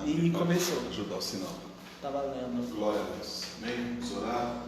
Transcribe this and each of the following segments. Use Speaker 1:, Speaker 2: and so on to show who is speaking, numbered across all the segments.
Speaker 1: E começou.
Speaker 2: Ajudar o sinal.
Speaker 1: Tá valendo.
Speaker 2: Glória a Deus. Amém? Vamos orar.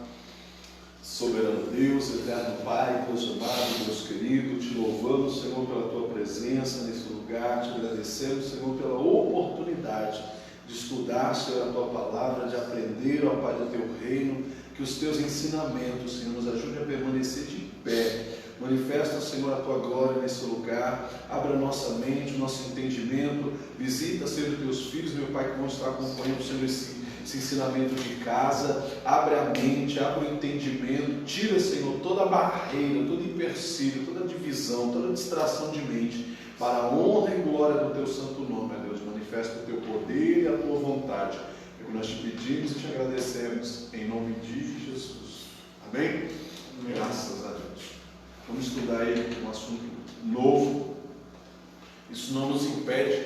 Speaker 2: Soberano Deus, eterno Pai, Deus amado, Deus querido, te louvamos, Senhor, pela tua presença nesse lugar, te agradecemos, Senhor, pela oportunidade de estudar, Senhor, a tua palavra, de aprender, ó Pai, do teu reino, que os teus ensinamentos, Senhor, nos ajude a permanecer de pé. Manifesta, Senhor, a tua glória nesse lugar, abra a nossa mente, o nosso entendimento, visita, Senhor, os teus filhos, meu Pai, que vão estar acompanhando, Senhor, esse ensinamento de casa, abre a mente, abre o entendimento, tira, Senhor, toda a barreira, todo empecilho, toda a divisão, toda a distração de mente, para a honra e glória do teu santo nome, ó Deus, manifesta o teu poder e a tua vontade, é o que nós te pedimos e te agradecemos, em nome de Jesus, amém? Graças a Deus. Vamos estudar aí um assunto novo, isso não nos impede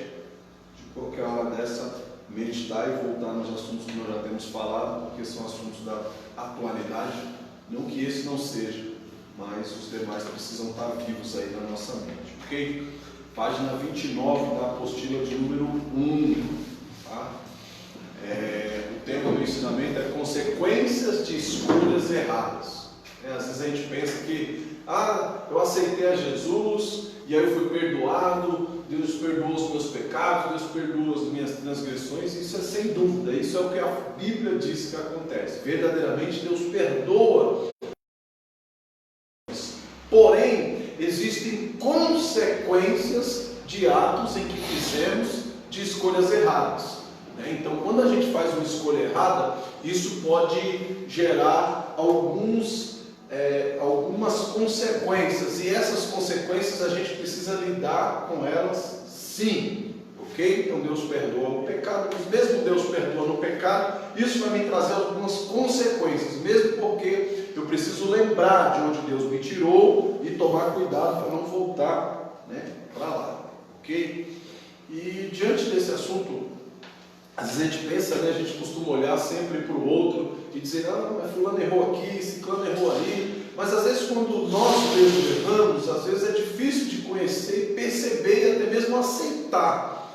Speaker 2: de qualquer hora dessa meditar e voltar nos assuntos que nós já temos falado, porque são assuntos da atualidade, não que esse não seja, mas os demais precisam estar vivos aí na nossa mente, ok? Página 29 da apostila de número 1, tá? O tema do ensinamento é consequências de escolhas erradas. Às vezes a gente pensa que, eu aceitei a Jesus, e aí eu fui perdoado, Deus perdoou os meus pecados, Deus perdoou as minhas transgressões. Isso é sem dúvida, isso é o que a Bíblia diz que acontece. Verdadeiramente Deus perdoa. Porém, existem consequências de atos em que fizemos de escolhas erradas. Então, quando a gente faz uma escolha errada, isso pode gerar algumas consequências, e essas consequências a gente precisa lidar com elas sim, ok? Então Deus perdoa o pecado, mas mesmo Deus perdoando o pecado, isso vai me trazer algumas consequências, mesmo porque eu preciso lembrar de onde Deus me tirou e tomar cuidado para não voltar, para lá, ok? E diante desse assunto, às vezes a gente pensa, a gente costuma olhar sempre para o outro e dizer, mas fulano errou aqui, ciclano errou ali. Mas às vezes quando nós mesmos erramos, às vezes é difícil de conhecer, perceber e até mesmo aceitar,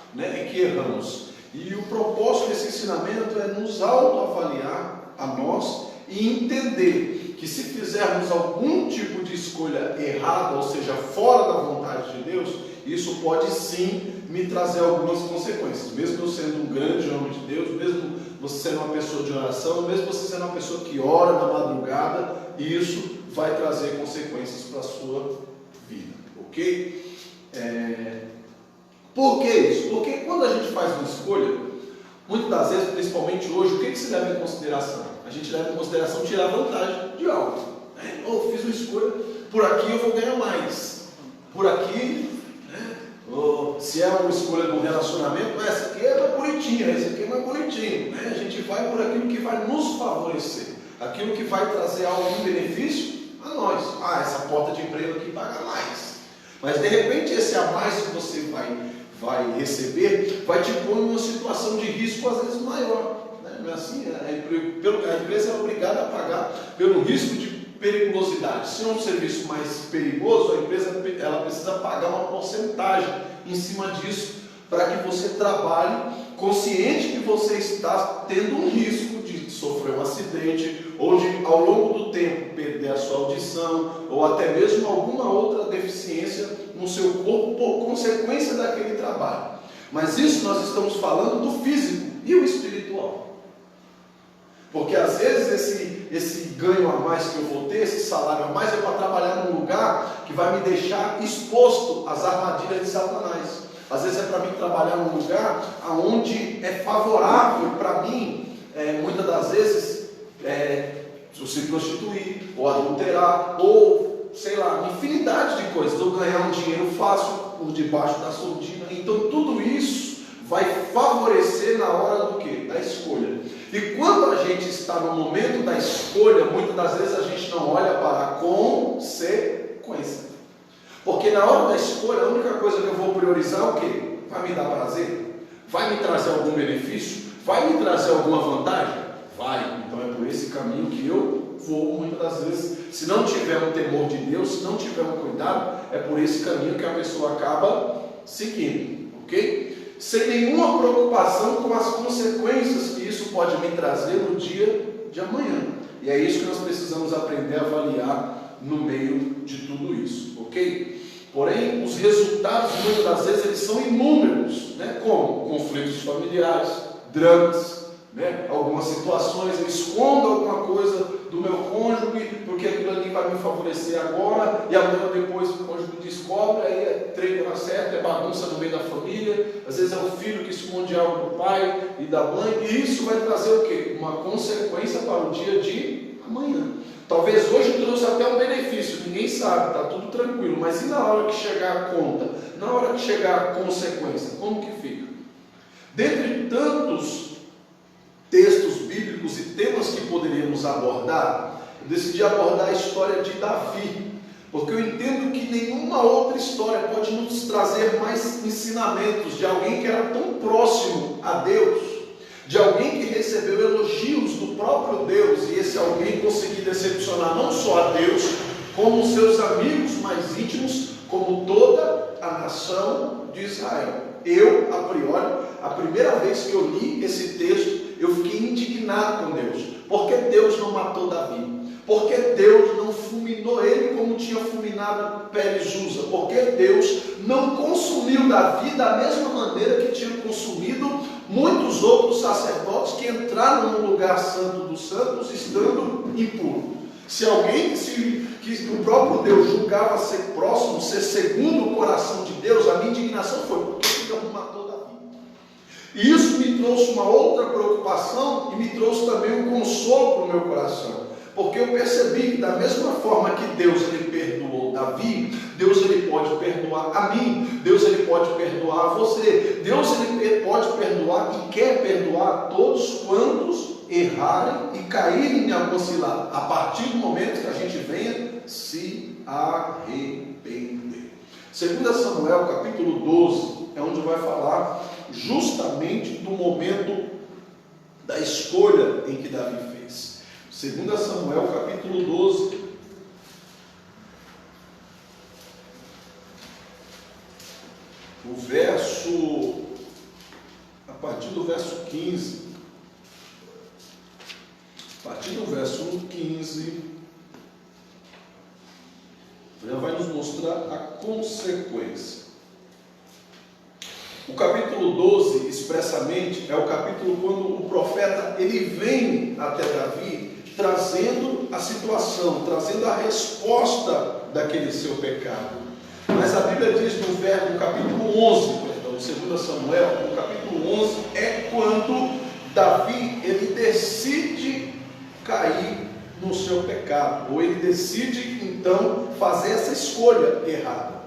Speaker 2: que erramos. E o propósito desse ensinamento é nos autoavaliar a nós e entender que se fizermos algum tipo de escolha errada, ou seja, fora da vontade de Deus, isso pode sim me trazer algumas consequências. Mesmo eu sendo um grande homem de Deus, mesmo você sendo uma pessoa de oração, mesmo você sendo uma pessoa que ora na madrugada, isso vai trazer consequências para a sua vida, ok? Por que isso? Porque quando a gente faz uma escolha, muitas das vezes, principalmente hoje, o que se leva em consideração? A gente leva em consideração tirar vantagem de algo. Eu fiz uma escolha, por aqui eu vou ganhar mais, por aqui, se é uma escolha de um relacionamento, essa aqui é mais bonitinha, essa aqui é mais bonitinho, a gente vai por aquilo que vai nos favorecer, aquilo que vai trazer algum benefício a nós. Essa porta de emprego aqui paga mais, mas de repente esse a mais que você vai receber vai te pôr em uma situação de risco às vezes maior, não é assim? A empresa é obrigada a pagar pelo risco de periculosidade. Se é um serviço mais perigoso, a empresa ela precisa pagar uma porcentagem em cima disso, para que você trabalhe consciente que você está tendo um risco de sofrer um acidente, ou de, ao longo do tempo, perder a sua audição, ou até mesmo alguma outra deficiência no seu corpo por consequência daquele trabalho. Mas isso nós estamos falando do físico e o espiritual. Porque às vezes esse ganho a mais que eu vou ter, esse salário a mais, é para trabalhar num lugar que vai me deixar exposto às armadilhas de Satanás. Às vezes é para mim trabalhar num lugar onde é favorável para mim, muitas das vezes, se prostituir, ou adulterar, ou, sei lá, infinidade de coisas, ou ganhar um dinheiro fácil por debaixo da surdina. Então tudo isso vai favorecer na hora do quê? Da escolha. E quando a gente está no momento da escolha, muitas das vezes a gente não olha para a consequência. Porque na hora da escolha, a única coisa que eu vou priorizar é o quê? Vai me dar prazer? Vai me trazer algum benefício? Vai me trazer alguma vantagem? Vai. Então é por esse caminho que eu vou, muitas das vezes. Se não tiver um temor de Deus, se não tiver um cuidado, é por esse caminho que a pessoa acaba seguindo. Ok? sem nenhuma preocupação com as consequências que isso pode me trazer no dia de amanhã. E é isso que nós precisamos aprender a avaliar no meio de tudo isso, ok? Porém, os resultados, muitas das vezes, eles são inúmeros, né? Como conflitos familiares, dramas, né? Algumas situações, eu escondo alguma coisa do meu cônjuge, porque aquilo ali vai me favorecer agora, e amanhã depois o cônjuge descobre, aí é trem na certa, é bagunça no meio da família, às vezes é o filho que esconde algo do pai e da mãe, e isso vai trazer o quê? Uma consequência para o dia de amanhã. Talvez hoje trouxe até um benefício, ninguém sabe, está tudo tranquilo, mas e na hora que chegar a conta, na hora que chegar a consequência, como que fica? Dentre tantos textos bíblicos e temas que poderíamos abordar, eu decidi abordar a história de Davi, porque eu entendo que nenhuma outra história pode nos trazer mais ensinamentos de alguém que era tão próximo a Deus, de alguém que recebeu elogios do próprio Deus, e esse alguém conseguiu decepcionar não só a Deus, como os seus amigos mais íntimos, como toda a nação de Israel. Eu, a priori, a primeira vez que eu li esse texto, eu fiquei indignado com Deus. Por que Deus não matou Davi? Por que Deus não fulminou ele como tinha fulminado Pérez-Uza? Por que Deus não consumiu Davi da mesma maneira que tinha consumido muitos outros sacerdotes que entraram no lugar santo dos santos estando impuro? Se alguém que o próprio Deus julgava ser próximo, ser segundo o coração de Deus, a minha indignação foi: por que Deus não matou Davi? E isso me trouxe uma outra preocupação e me trouxe também um consolo para o meu coração. Porque eu percebi que da mesma forma que Deus ele perdoou Davi, Deus ele pode perdoar a mim, Deus ele pode perdoar a você, Deus ele pode perdoar e quer perdoar a todos quantos errarem e caírem em alguma cilada, a partir do momento que a gente venha se arrepender. 2 Samuel capítulo 12 é onde vai falar justamente do momento da escolha em que Davi fez. 2 Samuel capítulo 12, a partir do verso 15, a partir do verso 15, já vai nos mostrar a consequência. O capítulo 12, expressamente, é o capítulo quando o profeta ele vem até Davi, trazendo a situação, trazendo a resposta daquele seu pecado. Mas a Bíblia diz no capítulo 11, perdão, 2 Samuel, no capítulo 11, é quando Davi ele decide cair no seu pecado, ou ele decide então fazer essa escolha errada.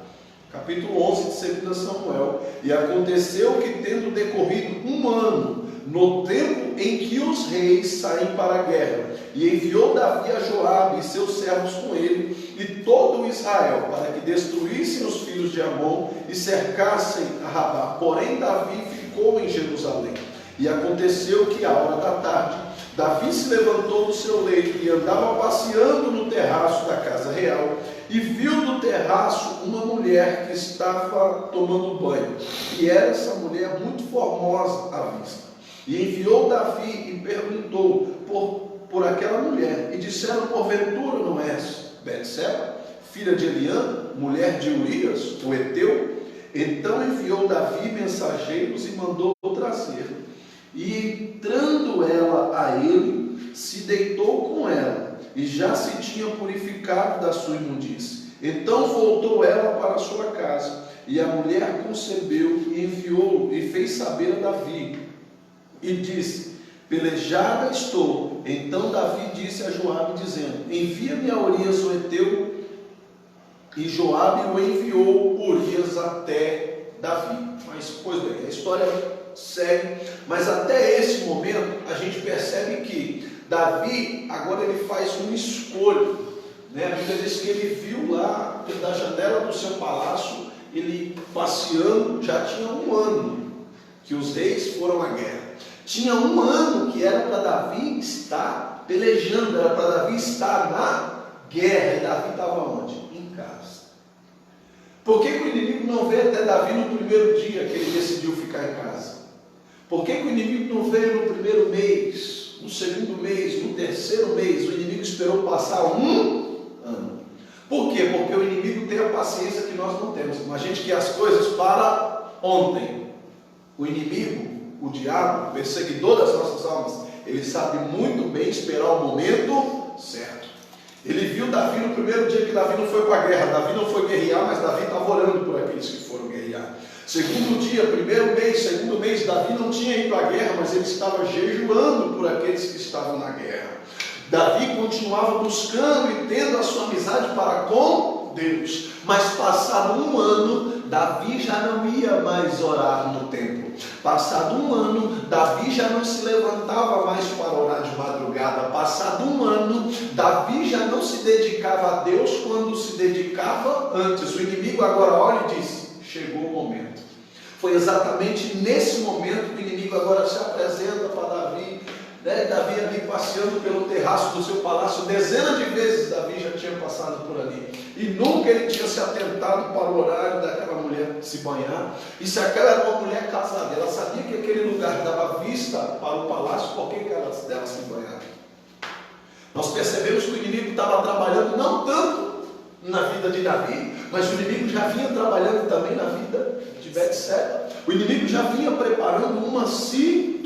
Speaker 2: Capítulo 11 de 2 Samuel: e aconteceu que, tendo decorrido um ano, no tempo em que os reis saem para a guerra, e enviou Davi a Joabe e seus servos com ele, e todo Israel, para que destruíssem os filhos de Amon e cercassem a Rabá. Porém Davi ficou em Jerusalém. E aconteceu que, à hora da tarde, Davi se levantou do seu leito e andava passeando no terraço da casa real, e viu do terraço uma mulher que estava tomando banho, e era essa mulher muito formosa à vista. E enviou Davi e perguntou por aquela mulher, e disseram: porventura não és Betseba, filha de Eliã, mulher de Urias, o Eteu? Então enviou Davi mensageiros e mandou trazer. E entrando ela a ele, se deitou com ela, e já se tinha purificado da sua imundície. Então voltou ela para a sua casa, e a mulher concebeu e enviou e fez saber a Davi, e disse: pelejada estou. Então Davi disse a Joabe, dizendo: envia-me a Urias o Eteu. E Joabe o enviou Urias até Davi. Mas, pois bem, a história segue, mas até esse momento a gente percebe que Davi agora ele faz uma escolha, né? A Bíblia diz que ele viu lá da janela do seu palácio, ele passeando. Já tinha um ano que os reis foram à guerra, tinha um ano que era para Davi estar pelejando, era para Davi estar na guerra, e Davi estava onde? Em casa. Por que o inimigo não veio até Davi no primeiro dia que ele decidiu ficar em casa? Por que o inimigo não veio no primeiro mês, no segundo mês, no terceiro mês? O inimigo esperou passar um ano. Por quê? Porque o inimigo tem a paciência que nós não temos. A gente quer as coisas para ontem. O inimigo, o diabo, o perseguidor das nossas almas, ele sabe muito bem esperar o momento certo. Ele viu Davi no primeiro dia que Davi não foi para a guerra. Davi não foi guerrear, mas Davi estava orando por aqueles que foram guerrear. Segundo dia, primeiro mês, segundo mês, Davi não tinha ido à guerra, mas ele estava jejuando por aqueles que estavam na guerra. Davi continuava buscando e tendo a sua amizade para com Deus. Mas passado um ano, Davi já não ia mais orar no templo. Passado um ano, Davi já não se levantava mais para orar de madrugada. Passado um ano, Davi já não se dedicava a Deus quando se dedicava antes. O inimigo agora olha e diz: chegou o momento. Foi exatamente nesse momento que o inimigo agora se apresenta para Davi. Davi ali passeando pelo terraço do seu palácio, dezenas de vezes Davi já tinha passado por ali, e nunca ele tinha se atentado para o horário daquela mulher se banhar. E se aquela era uma mulher casada, ela sabia que aquele lugar dava vista para o palácio, por que ela dela se banhar? Nós percebemos que o inimigo estava trabalhando não tanto na vida de Davi, mas o inimigo já vinha trabalhando também na vida de Betseba. O inimigo já vinha preparando uma situação,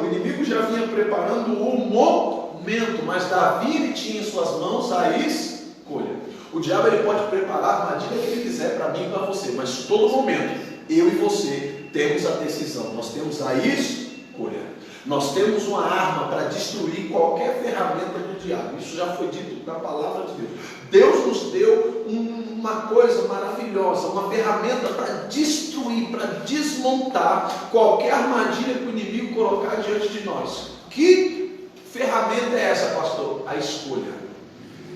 Speaker 2: o inimigo já vinha preparando o momento, mas Davi ele tinha em suas mãos a escolha. O diabo ele pode preparar a armadilha que ele quiser para mim e para você, mas todo momento, eu e você temos a decisão, nós temos a escolha. Nós temos uma arma para destruir qualquer ferramenta do diabo. Isso já foi dito na palavra de Deus. Deus nos deu uma coisa maravilhosa, uma ferramenta para destruir, para desmontar qualquer armadilha que o inimigo colocar diante de nós. Que ferramenta é essa, pastor? A escolha.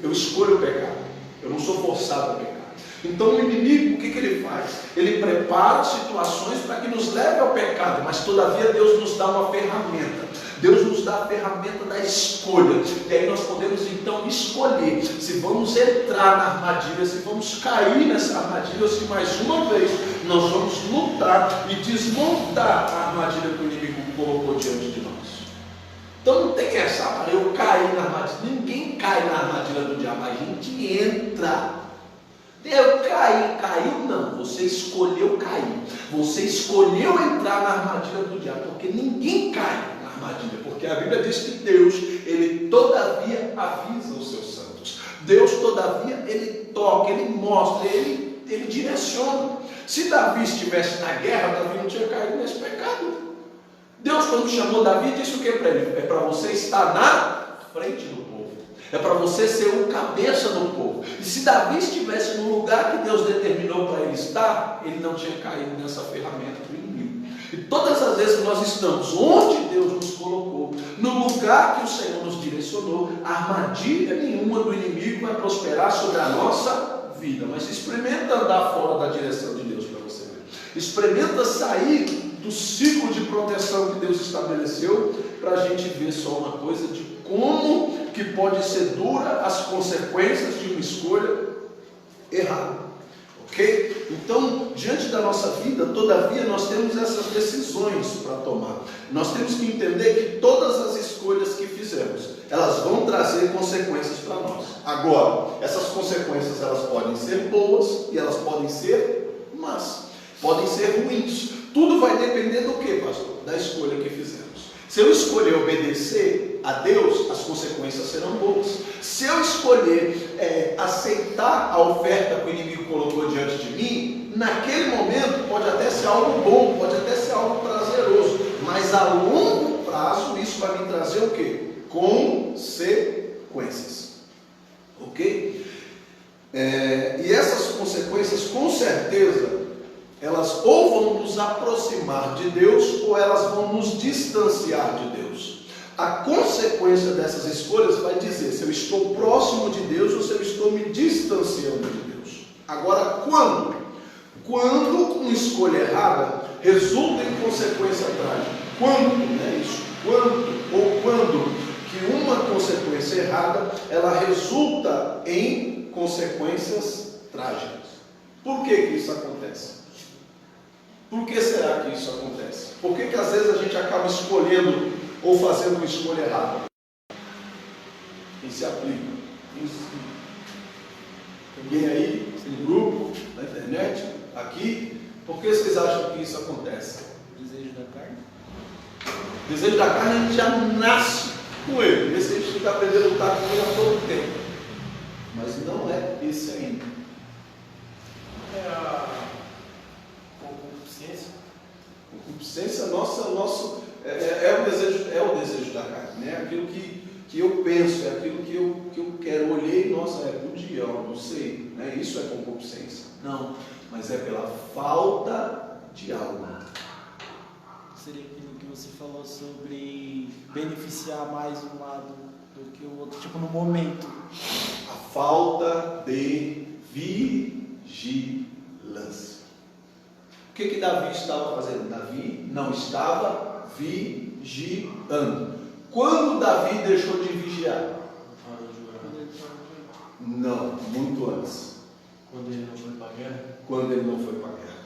Speaker 2: Eu escolho o pecado. Eu não sou forçado a pecar. Então o inimigo, o que ele faz? Ele prepara situações para que nos leve ao pecado, mas todavia Deus nos dá uma ferramenta. Deus nos dá a ferramenta da escolha. E aí nós podemos então escolher se vamos entrar na armadilha, se vamos cair nessa armadilha, ou se mais uma vez nós vamos lutar e desmontar a armadilha que o inimigo colocou diante de nós. Então não tem essa, eu caí na armadilha. Ninguém cai na armadilha do diabo, a gente entra. Eu caí, caiu não, você escolheu cair, você escolheu entrar na armadilha do diabo, porque ninguém cai na armadilha, porque a Bíblia diz que Deus, ele todavia avisa os seus santos, Deus todavia, ele toca, ele mostra, ele direciona. Se Davi estivesse na guerra, Davi não tinha caído nesse pecado. Deus, quando chamou Davi, disse o que para ele? É para você estar na frente do povo. É para você ser o cabeça do povo. E se Davi estivesse no lugar que Deus determinou para ele estar, ele não tinha caído nessa ferramenta do inimigo. E todas as vezes que nós estamos onde Deus nos colocou, no lugar que o Senhor nos direcionou, armadilha nenhuma do inimigo vai prosperar sobre a nossa vida. Mas experimenta andar fora da direção de Deus para você ver. Experimenta sair do ciclo de proteção que Deus estabeleceu, para a gente ver só uma coisa de como que pode ser dura as consequências de uma escolha errada. Ok? Então, diante da nossa vida, todavia, nós temos essas decisões para tomar. Nós temos que entender que todas as escolhas que fizemos, elas vão trazer consequências para nós. Agora, essas consequências, elas podem ser boas e elas podem ser más. Podem ser ruins. Tudo vai depender do que, pastor? Da escolha que fizemos. Se eu escolher obedecer a Deus, as consequências serão boas. Se eu escolher aceitar a oferta que o inimigo colocou diante de mim, naquele momento pode até ser algo bom, pode até ser algo prazeroso, mas a longo prazo isso vai me trazer o quê? Consequências. Ok? E essas consequências, com certeza, elas ou vão nos aproximar de Deus, ou elas vão nos distanciar de Deus. A consequência dessas escolhas vai dizer se eu estou próximo de Deus ou se eu estou me distanciando de Deus. Agora, quando? Quando uma escolha errada resulta em consequência trágica. Quando que uma consequência errada, ela resulta em consequências trágicas. Por que que isso acontece? Por que será que isso acontece? Por que que às vezes a gente acaba escolhendo ou fazendo uma escolha errada? Quem se aplica? Alguém aí, no grupo, na internet, aqui? Por que vocês acham que isso acontece?
Speaker 1: Desejo da carne?
Speaker 2: O desejo da carne a gente já nasce com ele. Esse a gente tem que aprender a lutar com ele a todo tempo. Mas não é esse ainda.
Speaker 3: É a concupiscência.
Speaker 2: Concupiscência é o desejo da carne, né? Aquilo que eu penso, é aquilo que eu quero. Olhei, nossa, podia, não sei, né? Isso é concupiscência. Não, mas é pela falta de algo.
Speaker 1: Seria aquilo que você falou sobre beneficiar mais um lado do que o outro, tipo no momento.
Speaker 2: A falta de vigilância. O que Davi estava fazendo? Davi não estava vigiando. Quando Davi deixou de vigiar? Não, muito antes.
Speaker 3: Quando ele não foi para a guerra?
Speaker 2: Quando ele não foi para a guerra.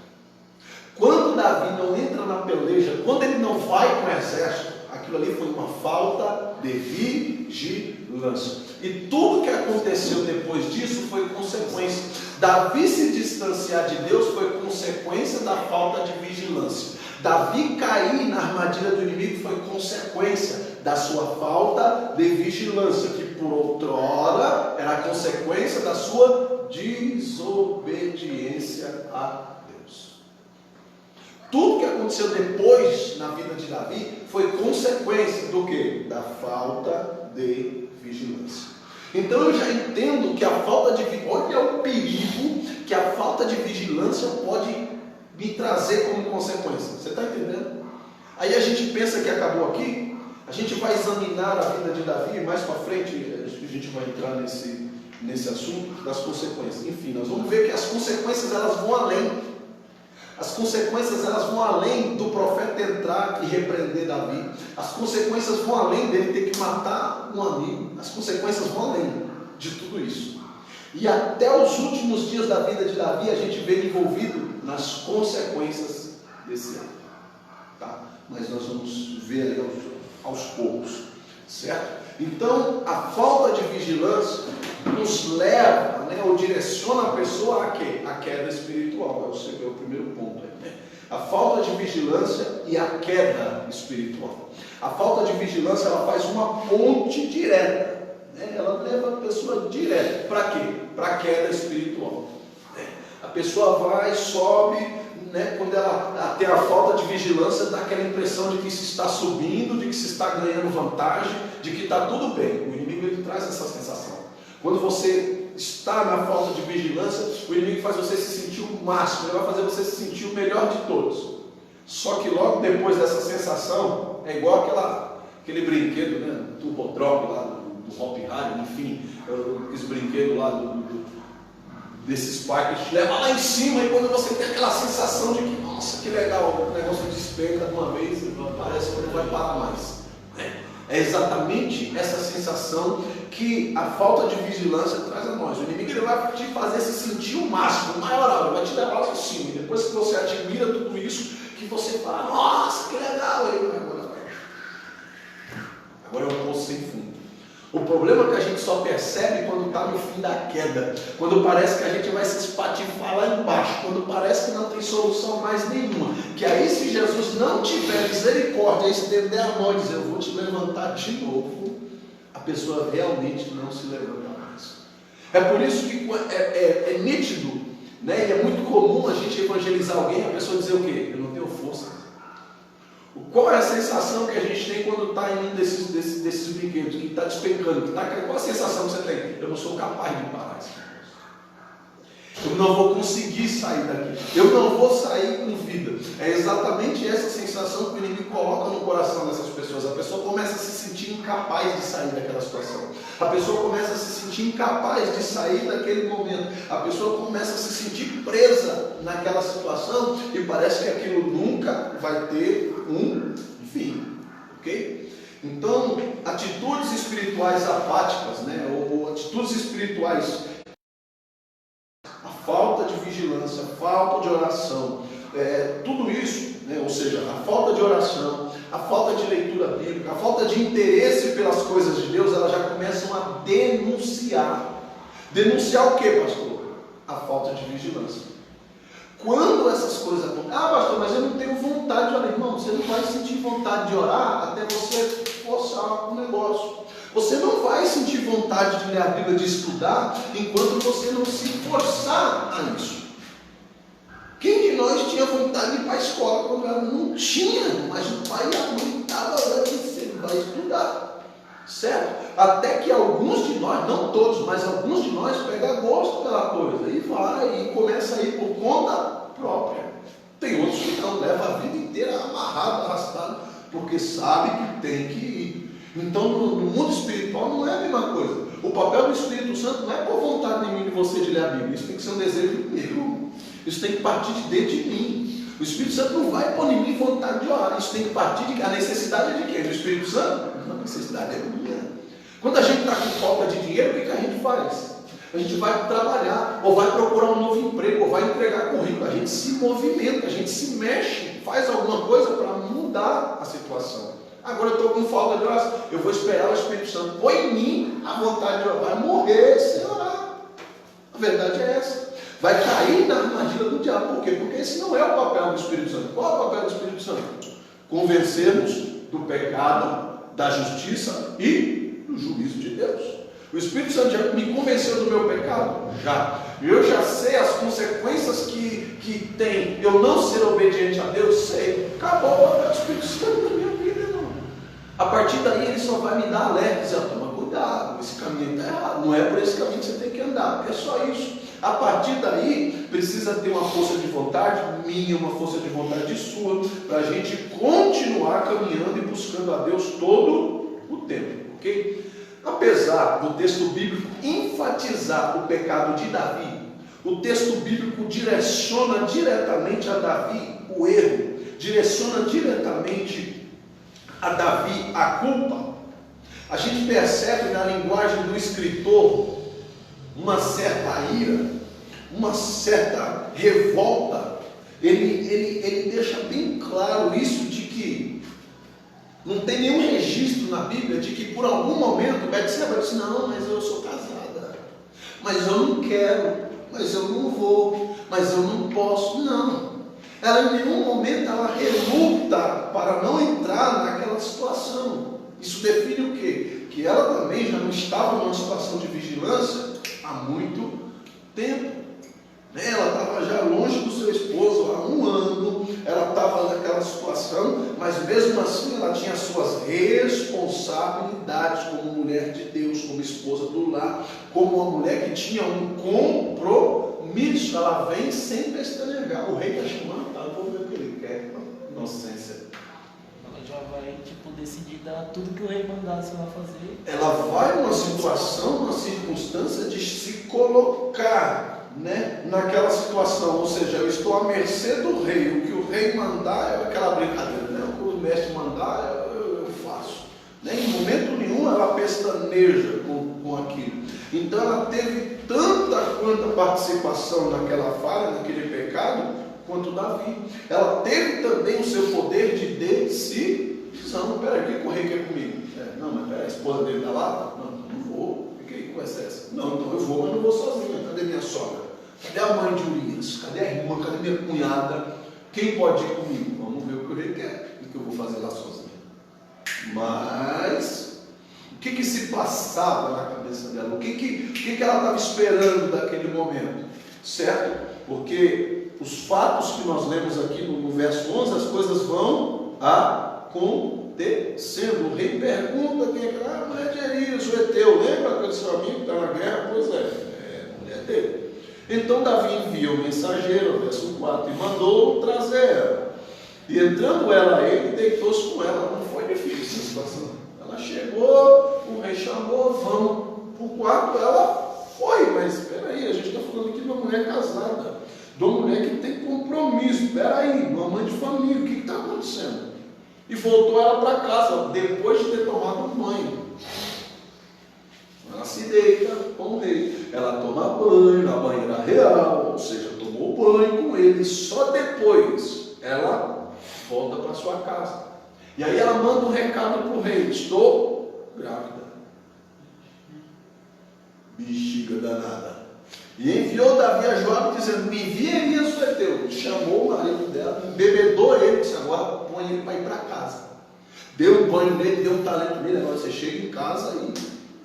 Speaker 2: Quando Davi não entra na peleja, quando ele não vai com o exército, aquilo ali foi uma falta de vigilância. E tudo que aconteceu depois disso foi consequência. Davi se distanciar de Deus foi consequência da falta de vigilância. Davi cair na armadilha do inimigo foi consequência da sua falta de vigilância, que por outrora era consequência da sua desobediência a Deus. Tudo que aconteceu depois na vida de Davi foi consequência do quê? Da falta de vigilância. Então eu já entendo que a falta de vigilância, olha o perigo que a falta de vigilância pode me trazer como consequência. Você está entendendo? Aí a gente pensa que acabou aqui, a gente vai examinar a vida de Davi, mais para frente acho que a gente vai entrar nesse assunto das consequências. Enfim, nós vamos ver que as consequências elas vão além. As consequências elas vão além do profeta entrar e repreender Davi. As consequências vão além dele ter que matar um amigo. As consequências vão além de tudo isso. E até os últimos dias da vida de Davi a gente vê ele envolvido nas consequências desse ato. Tá? Mas nós vamos ver ali aos poucos. Certo? Então, a falta de vigilância nos leva, né, ou direciona a pessoa a quê? A queda espiritual. É o primeiro ponto. Né? A falta de vigilância e a queda espiritual. A falta de vigilância, ela faz uma ponte direta. Né? Ela leva a pessoa direto. Para quê? Para a queda espiritual. Né? A pessoa vai, sobe, né? Quando ela tem a falta de vigilância, dá aquela impressão de que se está subindo, de que se está ganhando vantagem, de que está tudo bem. O inimigo ele traz essa sensação. Quando você está na falta de vigilância, o inimigo faz você se sentir o máximo, ele vai fazer você se sentir o melhor de todos. Só que logo depois dessa sensação, é igual aquele brinquedo, né? Turbo Drop lá do Hop Harry, enfim, esse brinquedo lá desses pais que te leva lá em cima, e quando você tem aquela sensação de que, nossa, que legal, o negócio despenca de uma vez, parece que não vai parar mais. É exatamente essa sensação que a falta de vigilância traz a nós. O inimigo ele vai te fazer se sentir o máximo, o maior, ele vai te levar lá em cima. E depois que você admira tudo isso, que você fala, nossa, que legal, agora é um poço sem fundo. O problema é que a gente só percebe quando está no fim da queda, quando parece que a gente vai se espatifar lá embaixo, quando parece que não tem solução mais nenhuma, que aí se Jesus não tiver misericórdia, estender a mão e dizer, eu vou te levantar de novo, a pessoa realmente não se levanta mais. É por isso que é nítido, né? E é muito comum a gente evangelizar alguém, a pessoa dizer o quê? Eu não tenho força. Qual é a sensação que a gente tem quando está em um desses brinquedos, que está despencando? Qual a sensação que você tem? Eu não sou capaz de parar esse negócio. Eu não vou conseguir sair daqui. Eu não vou sair com vida. É exatamente essa sensação que o inimigo coloca no coração dessas pessoas. A pessoa começa a se sentir incapaz de sair daquela situação. A pessoa começa a se sentir incapaz de sair daquele momento. A pessoa começa a se sentir presa naquela situação e parece que aquilo nunca vai ter um fim. Ok? Então, atitudes espirituais apáticas, né? ou atitudes espirituais, a falta de vigilância falta de oração, tudo isso, né? Ou seja, a falta de oração, a falta de leitura bíblica, a falta de interesse pelas coisas de Deus, elas já começam a denunciar. Denunciar o que, pastor? A falta de vigilância. Quando essas coisas acontecem, pastor, mas eu não tenho vontade de orar. Irmão, você não vai sentir vontade de orar até você forçar o negócio. Você não vai sentir vontade de ler a Bíblia, de estudar, enquanto você não se forçar a isso. Quem de nós tinha vontade de ir para a escola quando era? Não tinha, mas o pai e a mãe estavam lá e você vai estudar. Certo? Até que alguns de nós, não todos, mas alguns de nós pegam gosto pela coisa e vai e começa a ir por conta própria. Tem outros que não, levam a vida inteira amarrado, arrastado, porque sabe que tem que ir. Então no mundo espiritual não é a mesma coisa. O papel do Espírito Santo não é por vontade de mim e de você de ler a Bíblia. Isso tem que ser um desejo meu. Isso tem que partir de dentro de mim. O Espírito Santo não vai pôr em mim vontade de orar. Isso tem que partir de... A necessidade é de quem? Do Espírito Santo? A necessidade é minha. Quando a gente está com falta de dinheiro, o que a gente faz? A gente vai trabalhar, ou vai procurar um novo emprego, ou vai entregar currículo. A gente se movimenta, a gente se mexe, faz alguma coisa para mudar a situação. Agora eu estou com falta de oração, eu vou esperar o Espírito Santo põe em mim a vontade de orar. Vai morrer sem orar. A verdade é essa. Vai cair na armadilha do diabo. Por quê? Porque esse não é o papel do Espírito Santo. Qual é o papel do Espírito Santo? Convencer-nos do pecado, da justiça e do juízo de Deus. O Espírito Santo já me convenceu do meu pecado? Já. Eu já sei as consequências que tem eu não ser obediente a Deus? Sei. Acabou o papel do Espírito Santo na minha vida, irmão. A partir daí ele só vai me dar alerta, dizer, toma cuidado, esse caminho está errado. Não é por esse caminho que você tem que andar. É só isso. A partir daí, precisa ter uma força de vontade minha, uma força de vontade sua, para a gente continuar caminhando e buscando a Deus todo o tempo, ok? Apesar do texto bíblico enfatizar o pecado de Davi, o texto bíblico direciona diretamente a Davi o erro, direciona diretamente a Davi a culpa. A gente percebe na linguagem do escritor uma certa ira, uma certa revolta. Ele deixa bem claro isso, de que não tem nenhum registro na Bíblia de que por algum momento Betseba disse, não, mas eu sou casada, mas eu não quero, mas eu não vou, mas eu não posso. Não, ela em nenhum momento ela reluta para não entrar naquela situação. Isso define o quê? Que ela também já não estava numa situação de vigilância há muito tempo. Ela estava já longe do seu esposo há 1 ano, ela estava naquela situação, mas mesmo assim ela tinha suas responsabilidades como mulher de Deus, como esposa do lar, como uma mulher que tinha um compromisso. Ela vem sem pestanejar. O rei está chamando, tá? Eu vou ver o que ele quer. Inocência.
Speaker 1: Ela já vai, decidida a tudo que o rei mandasse ela fazer.
Speaker 2: Ela vai numa situação, numa circunstância de se colocar, naquela situação, ou seja, eu estou à mercê do rei. O que o rei mandar é aquela brincadeira, né? O que o mestre mandar eu faço. Em momento nenhum ela pestaneja com aquilo. Então ela teve tanta quanta participação naquela falha, naquele pecado, quanto Davi. Ela teve também o seu poder de decisão. Peraí, o que o rei quer comigo? Não, mas peraí, a esposa dele está lá? Não vou. Fiquei com excesso. Não, então eu vou, mas não vou sozinha. Cadê minha sogra? Cadê a mãe de Urias? Cadê a irmã? Cadê minha cunhada? Quem pode ir comigo? Vamos ver o que o rei quer. O que eu vou fazer lá sozinha. Mas o que se passava na cabeça dela? O que ela estava esperando daquele momento? Certo? Porque os fatos que nós lemos aqui no verso 11, as coisas vão acontecendo. O rei pergunta quem é a mulher de Urias, o Eteu. Lembra aquele seu amigo que está na guerra? Pois é a mulher dele. Então Davi envia o mensageiro, verso 4, e mandou trazer ela. E entrando ela a ele, deitou-se com ela. Não foi difícil essa situação. Ela chegou, o rei chamou, vamos para o quarto. Ela foi, mas espera aí, a gente está falando aqui de uma mulher casada, de uma mulher que tem compromisso. Espera aí, uma mãe de família, o que está acontecendo? E voltou ela para casa, depois de ter tomado um banho. Ela se deita com o rei, ela toma banho na banheira real, ou seja, tomou tomou banho com ele, só depois ela volta para sua casa. E aí ela manda um recado para o rei: estou grávida. Bexiga danada. E enviou Davi a Joabe dizendo: me envia Elias o heteu. Chamou o marido dela, embebedou ele, disse: agora põe ele para ir para casa. Deu um banho nele, deu um talento nele. Agora você chega em casa e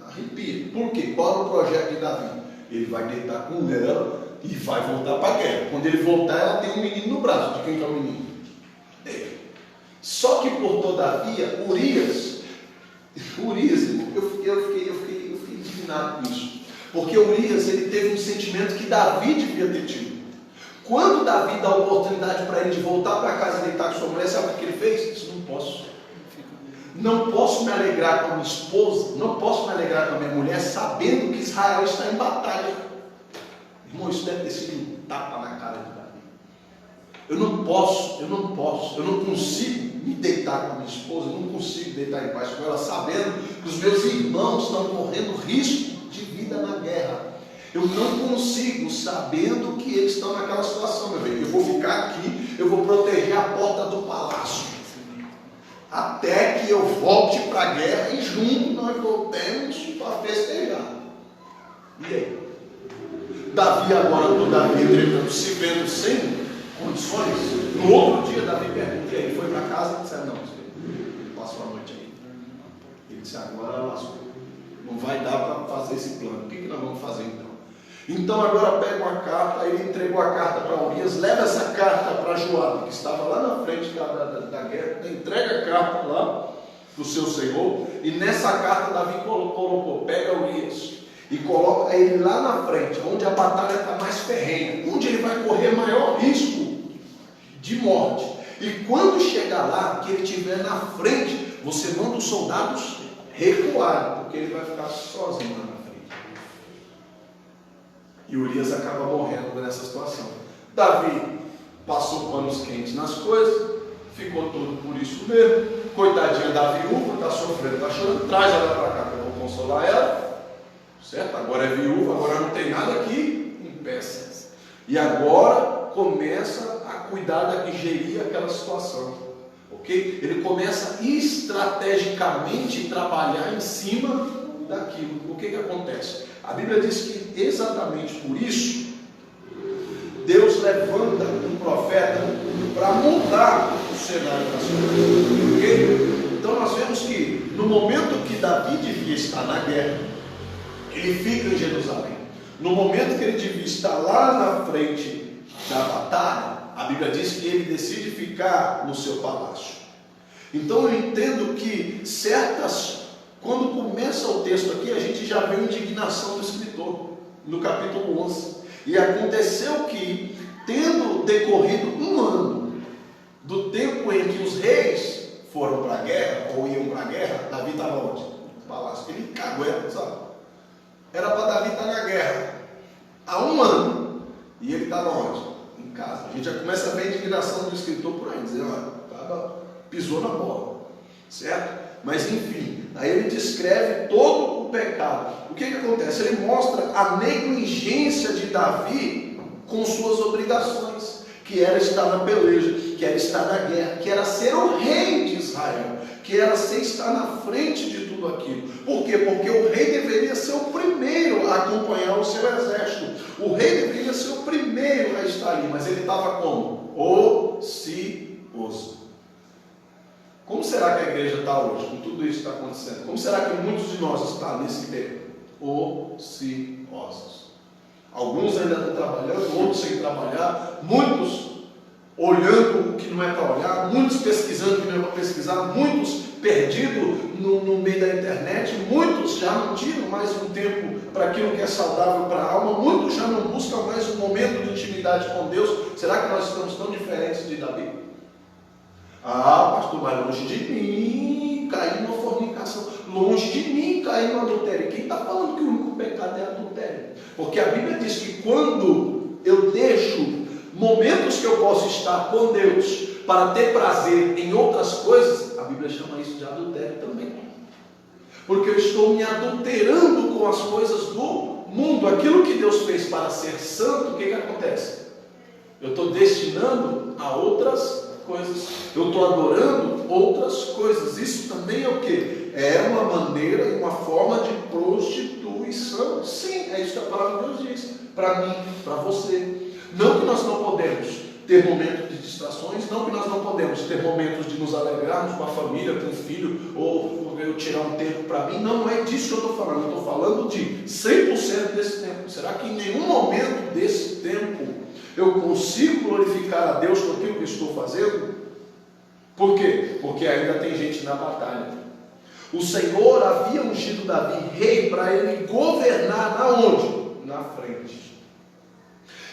Speaker 2: arrepia. Por quê? Qual é o projeto de Davi? Ele vai deitar com ela e vai voltar para a guerra. Quando ele voltar, ela tem um menino no braço. De quem que é o menino? Dele. Só que por todavia, Urias, irmão, eu fiquei indignado com isso. Porque Urias, ele teve um sentimento que Davi devia ter tido. Quando Davi dá a oportunidade para ele de voltar para casa e deitar com sua mulher, sabe o que ele fez? Isso não posso. Não posso me alegrar com a minha esposa, não posso me alegrar com a minha mulher, sabendo que Israel está em batalha. Irmão, isso deve ter sido um tapa na cara de Davi. Eu não consigo me deitar com a minha esposa, eu não consigo deitar em paz com ela, sabendo que os meus irmãos estão correndo risco de vida na guerra. Eu não consigo, sabendo que eles estão naquela situação, meu bem. Eu vou ficar aqui, eu vou proteger a porta do palácio, até que eu volte para a guerra e juntos nós voltemos para festejar. E aí? Davi agora, entretanto, se vendo sem condições, no outro dia Davi pergunta, e aí, foi para casa? Ele disse: não, ele passou a noite aí. Ele disse: agora lascou. Não vai dar para fazer esse plano. O que nós vamos fazer então? Então agora pega uma carta, ele entregou a carta para Urias, leva essa carta para Joabe, que estava lá na frente da guerra, entrega a carta lá para o seu senhor, e nessa carta Davi colocou: pega Urias e coloca ele lá na frente, onde a batalha está mais ferrenha, onde ele vai correr maior risco de morte. E quando chegar lá, que ele estiver na frente, você manda os soldados recuarem, porque ele vai ficar sozinho lá na frente. E Urias acaba morrendo nessa situação. Davi passou panos quentes nas coisas, ficou tudo por isso mesmo. Coitadinha da viúva, está sofrendo, está chorando, traz ela para cá que eu vou consolar ela. Certo? Agora é viúva, agora não tem nada aqui, impeça. E agora começa a cuidar e gerir aquela situação. Ok? Ele começa estrategicamente a trabalhar em cima daquilo. O que acontece? A Bíblia diz que exatamente por isso Deus levanta um profeta para mudar o cenário da sua vida. Ok? Então nós vemos que no momento que Davi devia estar na guerra, ele fica em Jerusalém. No momento que ele devia estar lá na frente da batalha, a Bíblia diz que ele decide ficar no seu palácio. Então eu entendo que quando começa o texto aqui, a gente já vê a indignação do escritor, no capítulo 11. E aconteceu que, tendo decorrido um ano do tempo em que os reis foram para a guerra, ou iam para a guerra, Davi estava onde? No palácio. Ele cagueta, sabe? Era para Davi estar na guerra há um ano. E ele estava onde? Em casa. A gente já começa a ver a indignação do escritor por aí, dizendo: pisou na bola. Certo? Mas enfim, aí ele descreve todo o pecado. O que acontece? Ele mostra a negligência de Davi com suas obrigações, que era estar na peleja, que era estar na guerra, que era ser o rei de Israel, que era estar na frente de tudo aquilo. Por quê? Porque o rei deveria ser o primeiro a acompanhar o seu exército. O rei deveria ser o primeiro a estar ali, mas ele estava como? Ocioso. Como será que a igreja está hoje, com tudo isso que está acontecendo? Como será que muitos de nós estão nesse tempo? Ociosos. Alguns ainda estão trabalhando, outros sem trabalhar, muitos olhando o que não é para olhar, muitos pesquisando o que não é para pesquisar, muitos perdidos no meio da internet, muitos já não tiram mais um tempo para aquilo que é saudável para a alma, muitos já não buscam mais um momento de intimidade com Deus. Será que nós estamos tão diferentes de Davi? Pastor, mas longe de mim cair numa fornicação, longe de mim cair no adultério. Quem está falando que o único pecado é adultério? Porque a Bíblia diz que quando eu deixo momentos que eu posso estar com Deus para ter prazer em outras coisas, a Bíblia chama isso de adultério também. Porque eu estou me adulterando com as coisas do mundo. Aquilo que Deus fez para ser santo, o que acontece? Eu estou destinando a outras coisas. Eu estou adorando outras coisas. Isso também é o quê? É uma maneira e uma forma de prostituição. Sim, é isso que a palavra de Deus diz. Para mim, para você. Não que nós não podemos ter momentos de distrações, não que nós não podemos ter momentos de nos alegrarmos com a família, com o filho, ou eu tirar um tempo para mim. Não é disso que eu estou falando. Eu estou falando de 100% desse tempo. Será que em nenhum momento desse tempo eu consigo glorificar a Deus com aquilo que estou fazendo? Por quê? Porque ainda tem gente na batalha. O Senhor havia ungido Davi rei para ele governar na onde? Na frente.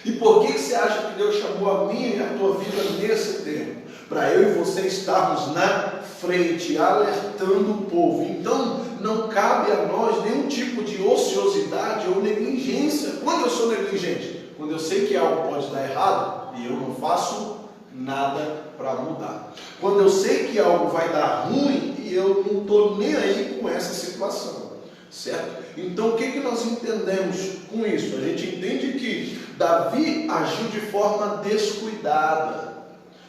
Speaker 2: E por que você acha que Deus chamou a minha e a tua vida nesse tempo? Para eu e você estarmos na frente, alertando o povo. Então, não cabe a nós nenhum tipo de ociosidade ou negligência. Quando eu sou negligente? Quando eu sei que algo pode dar errado e eu não faço nada para mudar. Quando eu sei que algo vai dar ruim e eu não estou nem aí com essa situação. Certo? Então o que nós entendemos com isso? A gente entende que Davi agiu de forma descuidada.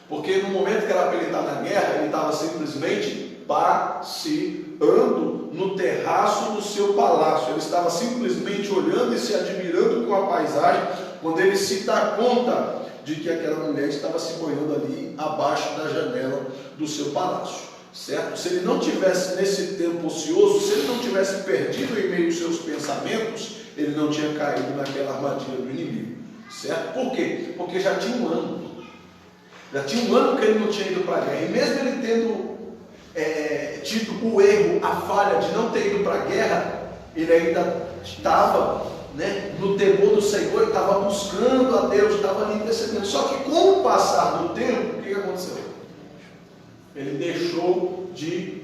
Speaker 2: Porque no momento que era para ele estar na guerra, ele estava simplesmente passeando no terraço do seu palácio. Ele estava simplesmente olhando e se admirando com a paisagem, quando ele se dá conta de que aquela mulher estava se banhando ali abaixo da janela do seu palácio. Certo? Se ele não tivesse nesse tempo ocioso, se ele não tivesse perdido em meio aos seus pensamentos, ele não tinha caído naquela armadilha do inimigo. Certo? Por quê? Porque já tinha um ano. Já tinha um ano que ele não tinha ido para a guerra. E mesmo ele tendo tido o erro, a falha de não ter ido para a guerra, ele ainda estava, né, no temor do Senhor, estava buscando a Deus, estava ali intercedendo. Só que com o passar do tempo, o que aconteceu? Ele deixou de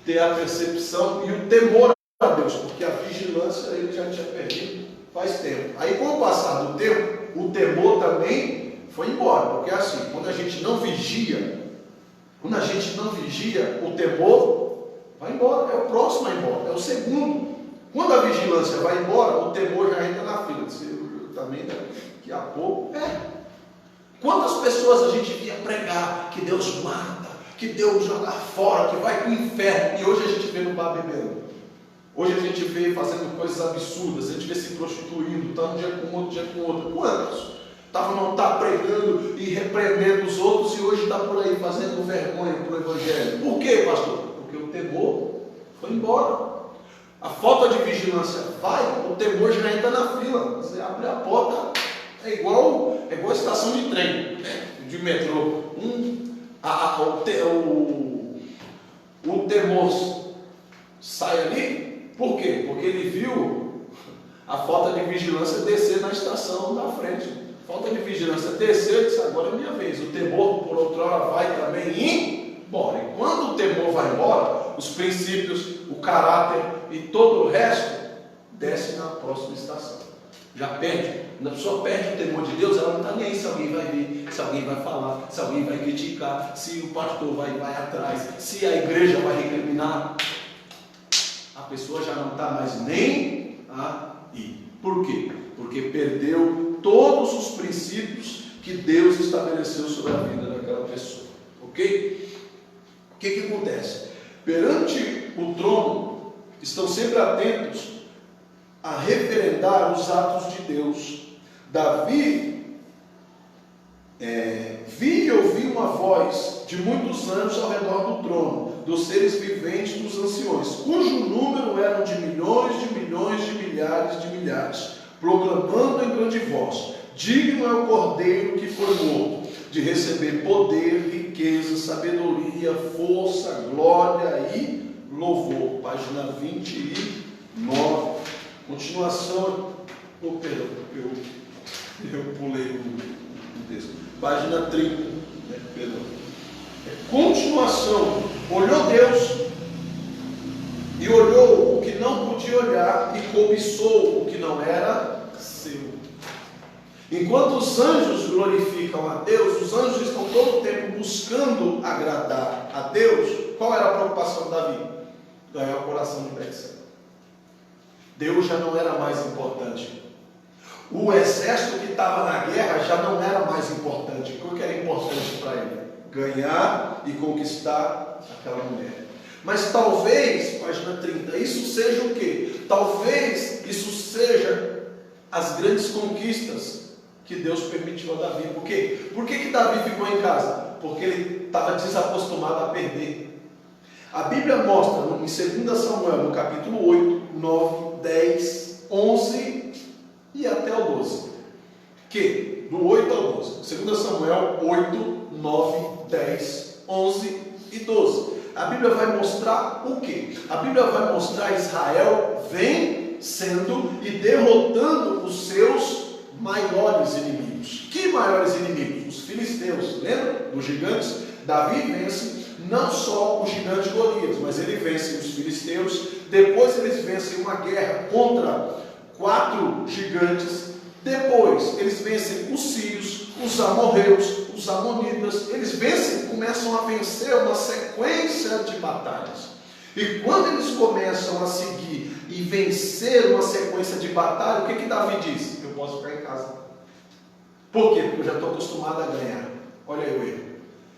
Speaker 2: ter a percepção e o temor a Deus, porque a vigilância ele já tinha perdido faz tempo. Aí com o passar do tempo, o temor também foi embora, porque assim, quando a gente não vigia, o temor vai embora, é o próximo a ir embora, é o segundo. Quando a vigilância vai embora, o temor já entra na fila. Eu também daqui a pouco. Quantas pessoas a gente via pregar que Deus mata, que Deus joga fora, que vai para o inferno, e hoje a gente vê no bar bebendo. Hoje a gente vê fazendo coisas absurdas, a gente vê se prostituindo, está um dia com um outro, dia com outro. Quantos? Não está pregando e repreendendo os outros e hoje está por aí fazendo vergonha para o Evangelho. Por quê, pastor? Porque o temor foi embora. A falta de vigilância vai, o temor já entra na fila. Você abre a porta, é igual a estação de trem, de metrô. O temor sai ali, por quê? Porque ele viu a falta de vigilância descer na estação da frente. Falta de vigilância desceu e disse, agora é minha vez. O temor, por outra hora, vai também embora. E quando o temor vai embora, os princípios, o caráter e todo o resto desce na próxima estação. Já perde. Quando a pessoa perde o temor de Deus, ela não está nem aí se alguém vai ver, se alguém vai falar, se alguém vai criticar, se o pastor vai atrás, se a igreja vai recriminar. A pessoa já não está mais nem aí. Por quê? Porque perdeu todos os princípios que Deus estabeleceu sobre a vida daquela pessoa. Ok? O que acontece? Perante o trono, estão sempre atentos a referendar os atos de Deus. Davi vi e ouvi uma voz de muitos anjos ao redor do trono, dos seres viventes, dos anciões, cujo número eram de milhões, de milhões, de milhares, de milhares, proclamando em grande voz: digno é o Cordeiro que foi morto, de receber poder, riqueza, sabedoria, força, glória e louvor. Página 29. Continuação. Perdão, eu pulei o texto. Página 30. Perdão. Continuação. Olhou Deus e olhou o que não podia olhar e cobiçou o que não era seu. Enquanto os anjos glorificam a Deus, os anjos estão todo o tempo buscando agradar a Deus. Qual era a preocupação de Davi? Ganhar o coração de Betseba. Deus já não era mais importante. O exército que estava na guerra já não era mais importante. O que era importante para ele? Ganhar e conquistar aquela mulher. Mas talvez, página 30, isso seja o quê? Talvez isso seja as grandes conquistas que Deus permitiu a Davi. Por quê? Por que Davi ficou em casa? Porque ele estava desacostumado a perder. A Bíblia mostra em 2 Samuel, no capítulo 8, 9, 10, 11 e até o 12, que do 8 ao 12, 2 Samuel 8, 9, 10, 11 e 12, a Bíblia vai mostrar o quê? A Bíblia vai mostrar Israel vencendo e derrotando os seus maiores inimigos. Que maiores inimigos? Os filisteus, lembra dos gigantes? Davi vence não só o gigante Golias, mas ele vence os filisteus. Depois eles vencem uma guerra contra 4 gigantes. Depois eles vencem os sírios, os amorreus, os amonitas. Eles vencem, começam a vencer uma sequência de batalhas. E quando eles começam a seguir e vencer uma sequência de batalha, o que Davi diz? Eu posso ficar em casa. Por quê? Porque eu já estou acostumado a ganhar. Olha aí o erro.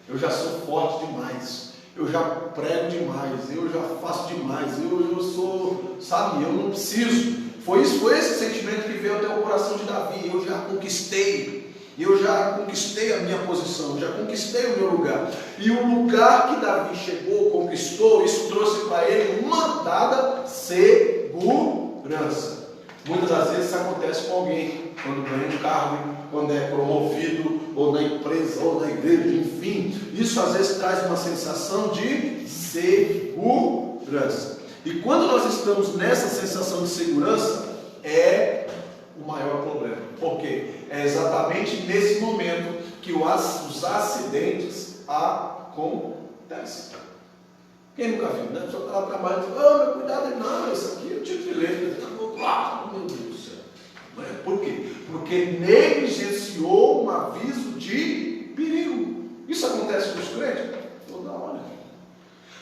Speaker 2: Eu já sou forte demais. Eu já prego demais. Eu já faço demais. Eu sou, sabe, eu não preciso. Foi esse sentimento que veio até o coração de Davi. Eu já conquistei. Eu já conquistei a minha posição. Eu já conquistei o meu lugar. E o lugar que Davi chegou, conquistou, isso trouxe para ele uma dada segurança. Muitas das vezes isso acontece com alguém, quando ganha um cargo, quando é promovido, ou na empresa, ou na igreja, enfim. Isso às vezes traz uma sensação de segurança. E quando nós estamos nessa sensação de segurança, é o maior problema. Por quê? É exatamente nesse momento que os acidentes acontecem. Quem nunca viu, né? A pessoa está lá trabalhando e diz, meu cuidado, não, isso aqui é tipo de lei. Meu Deus do céu. Por quê? Porque negligenciou um aviso de perigo. Isso acontece com os crentes? Toda hora.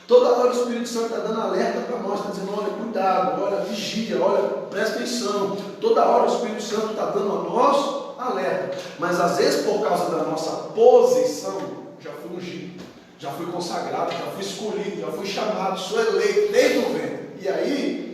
Speaker 2: Toda hora o Espírito Santo está dando alerta para nós, está dizendo, olha, cuidado, olha, vigia, olha, presta atenção. Toda hora o Espírito Santo está dando a nós alerta. Mas às vezes por causa da nossa posição, já fui ungido, já fui consagrado, já fui escolhido, já fui chamado, sou eleito desde o ventre. E aí,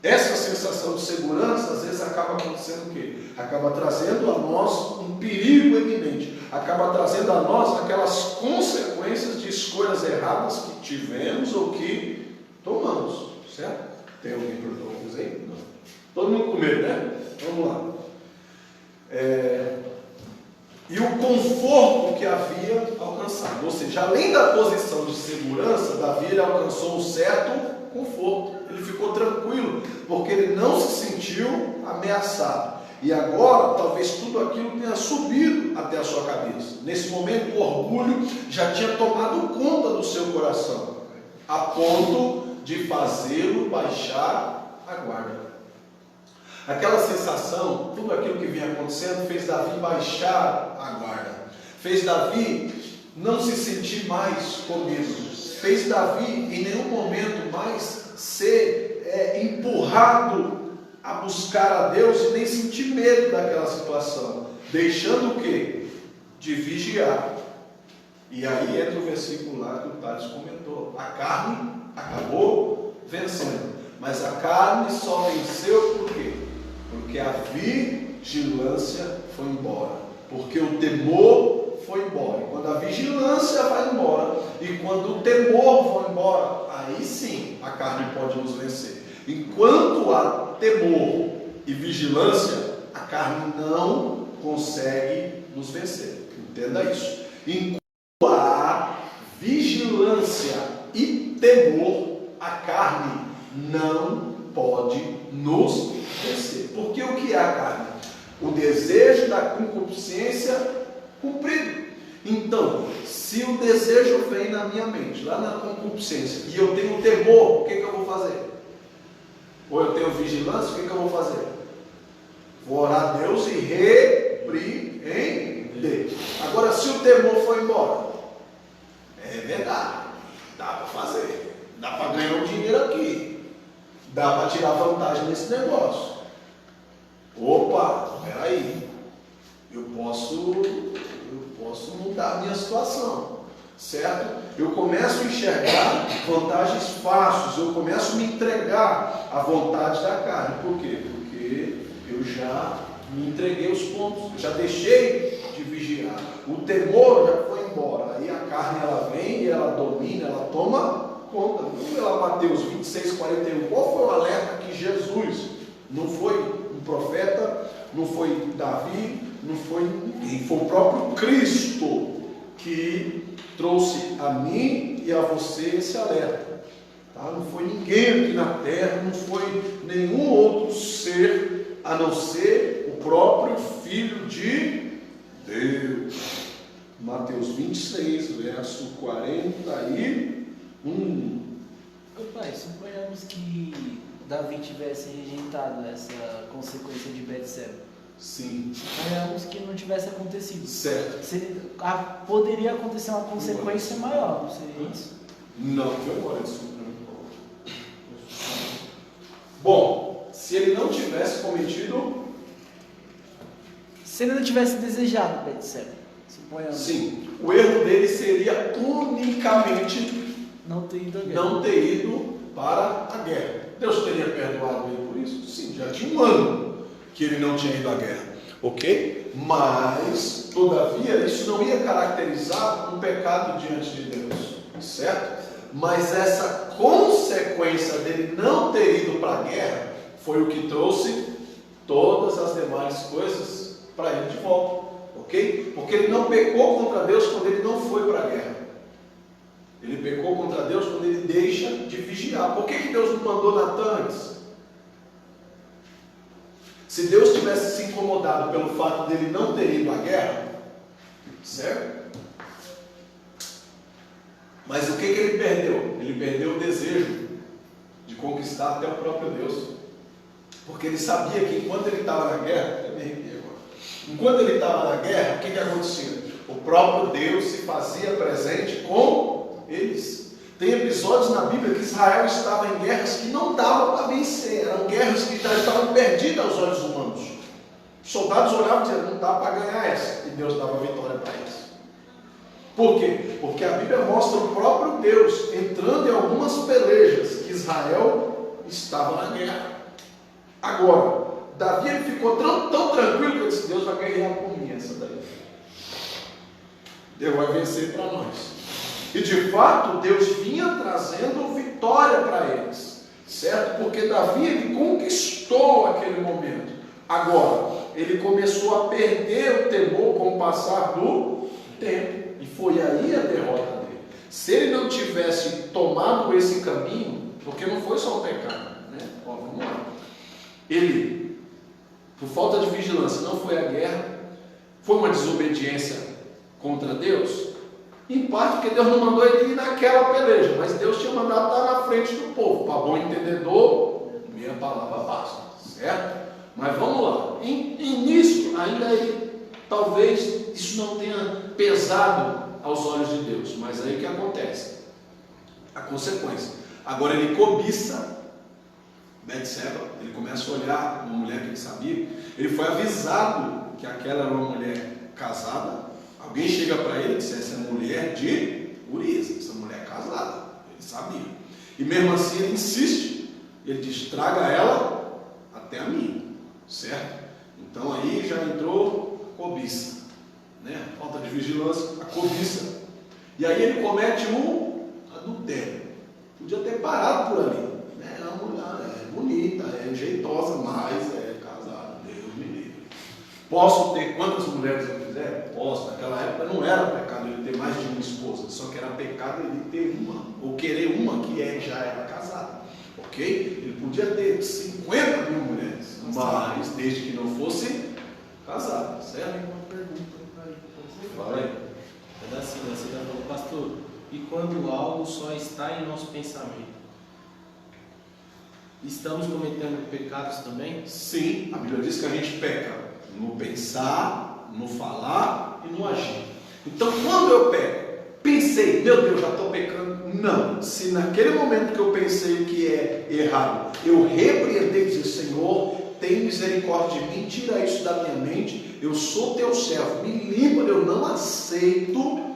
Speaker 2: essa sensação de segurança, às vezes acaba acontecendo o quê? Acaba trazendo a nós um perigo iminente. Acaba trazendo a nós aquelas consequências de escolhas erradas que tivemos ou que tomamos. Certo? Tem alguém por dúvidas aí? Não. Todo mundo com medo, né? Vamos lá. E o conforto que havia alcançado. Ou seja, além da posição de segurança, Davi ele alcançou um certo conforto. Ele ficou tranquilo, porque ele não se sentiu ameaçado. E agora, talvez tudo aquilo tenha subido até a sua cabeça. Nesse momento, o orgulho já tinha tomado conta do seu coração, a ponto de fazê-lo baixar a guarda. Aquela sensação, tudo aquilo que vinha acontecendo, fez Davi baixar a guarda. Fez Davi não se sentir mais com medo. Fez Davi em nenhum momento mais ser empurrado a buscar a Deus e nem sentir medo daquela situação, deixando o quê? De vigiar. E aí entra o versículo lá que o Thales comentou. A carne acabou vencendo, mas a carne só venceu por quê? Porque a vigilância foi embora, porque o temor foi embora. E quando a vigilância vai embora e quando o temor vai embora, aí sim a carne pode nos vencer. Enquanto há temor e vigilância, a carne não consegue nos vencer. Entenda isso. Enquanto há vigilância e temor, a carne não pode nos vencer. Porque o que é a carne? O desejo da concupiscência cumprido. Então, se o desejo vem na minha mente, lá na concupiscência, e eu tenho temor, o que eu vou fazer? Ou eu tenho vigilância, o que eu vou fazer? Vou orar a Deus e repreender. Agora, se o temor for embora, é verdade, dá para fazer, dá para ganhar um dinheiro aqui, dá para tirar vantagem nesse negócio. Opa, peraí, eu posso mudar a minha situação, certo? Eu começo a enxergar vantagens fáceis, eu começo a me entregar à vontade da carne. Por quê? Porque eu já me entreguei aos pontos, já deixei de vigiar. O temor já foi embora. Aí a carne ela vem, ela domina, ela toma conta. Vamos lá, Mateus 26:41. Qual foi o alerta que Jesus, não foi um profeta, não foi Davi, não foi ninguém, foi o próprio Cristo que trouxe a mim e a você esse alerta. Tá? Não foi ninguém aqui na terra, não foi nenhum outro ser, a não ser o próprio Filho de Deus. Mateus 26, verso 41.
Speaker 1: Pai, suponhamos que Davi tivesse rejeitado essa consequência de Betseba.
Speaker 2: Sim.
Speaker 1: Suponhamos que não tivesse acontecido.
Speaker 2: Certo.
Speaker 1: Poderia acontecer uma consequência maior, não seria isso?
Speaker 2: Não, foi embora isso. Bom, se ele não tivesse cometido...
Speaker 1: Se ele não tivesse desejado Betseba, suponhamos.
Speaker 2: Sim, o erro dele seria unicamente
Speaker 1: não ter ido à guerra.
Speaker 2: Não ter ido para a guerra. Deus teria perdoado ele por isso? Sim, já tinha um ano que ele não tinha ido à guerra, ok? Mas, todavia, isso não ia caracterizar um pecado diante de Deus, certo? Mas essa consequência dele não ter ido para a guerra foi o que trouxe todas as demais coisas para ele de volta, ok? Porque ele não pecou contra Deus quando ele não foi para a guerra. Ele pecou contra Deus quando ele deixa de vigiar. Por que Deus não mandou Natan antes? Se Deus tivesse se incomodado pelo fato dele não ter ido à guerra, certo? Mas o que ele perdeu? Ele perdeu o desejo de conquistar até o próprio Deus. Porque ele sabia que enquanto ele estava na guerra, enquanto ele estava na guerra, o que acontecia? O próprio Deus se fazia presente com eles. Tem episódios na Bíblia que Israel estava em guerras que não dava para vencer, eram guerras que já estavam perdidas aos olhos humanos. Os soldados olhavam e diziam, não dá para ganhar essa, e Deus dava vitória para eles. Por quê? Porque a Bíblia mostra o próprio Deus entrando em algumas pelejas que Israel estava na guerra. Agora, Davi ele ficou tão tranquilo que ele disse, Deus vai ganhar por mim essa daí. Deus vai vencer para nós. E de fato, Deus vinha trazendo vitória para eles, certo? Porque Davi, ele conquistou aquele momento. Agora, ele começou a perder o temor com o passar do tempo. E foi aí a derrota dele. Se ele não tivesse tomado esse caminho, porque não foi só um pecado, né? Ó, vamos lá. Ele, por falta de vigilância, não foi à guerra, foi uma desobediência contra Deus. Em parte porque Deus não mandou ele ir naquela peleja, mas Deus tinha mandado estar na frente do povo. Para bom entendedor, minha palavra basta, certo? Mas vamos lá. Nisso, ainda talvez isso não tenha pesado aos olhos de Deus, mas aí o que acontece? A consequência. Agora ele cobiça Betseba, ele começa a olhar uma mulher que ele sabia, ele foi avisado que aquela era uma mulher casada. Alguém chega para ele e diz, essa é a mulher de Urias, essa mulher é casada, ele sabia. E mesmo assim ele insiste, ele diz, traga ela até a mim, certo? Então aí já entrou a cobiça, né? Falta de vigilância, a cobiça. E aí ele comete um adultério. Podia ter parado por ali, né? É uma mulher, é bonita, é jeitosa, mas é casada, Deus me livre. Posso ter quantas mulheres eu quiser? Posso. Naquela época não era pecado ele ter mais de uma esposa, só que era pecado ele ter uma, ou querer uma que já era casada, ok? Ele podia ter 50 mil mulheres, mas desde que não fosse casado, certo?
Speaker 3: Tem uma pergunta para você.
Speaker 2: Fala aí.
Speaker 3: É da Cida, falou, pastor, e quando algo só está em nosso pensamento? Estamos cometendo pecados também?
Speaker 2: Sim, a Bíblia diz que a gente peca no pensar, no falar e no agir. Então, quando eu peco, pensei, meu Deus, já estou pecando. Não, se naquele momento que eu pensei o que é errado, eu repreender e dizer, Senhor, tem misericórdia de mim, tira isso da minha mente, eu sou teu servo, me limpa, eu não aceito,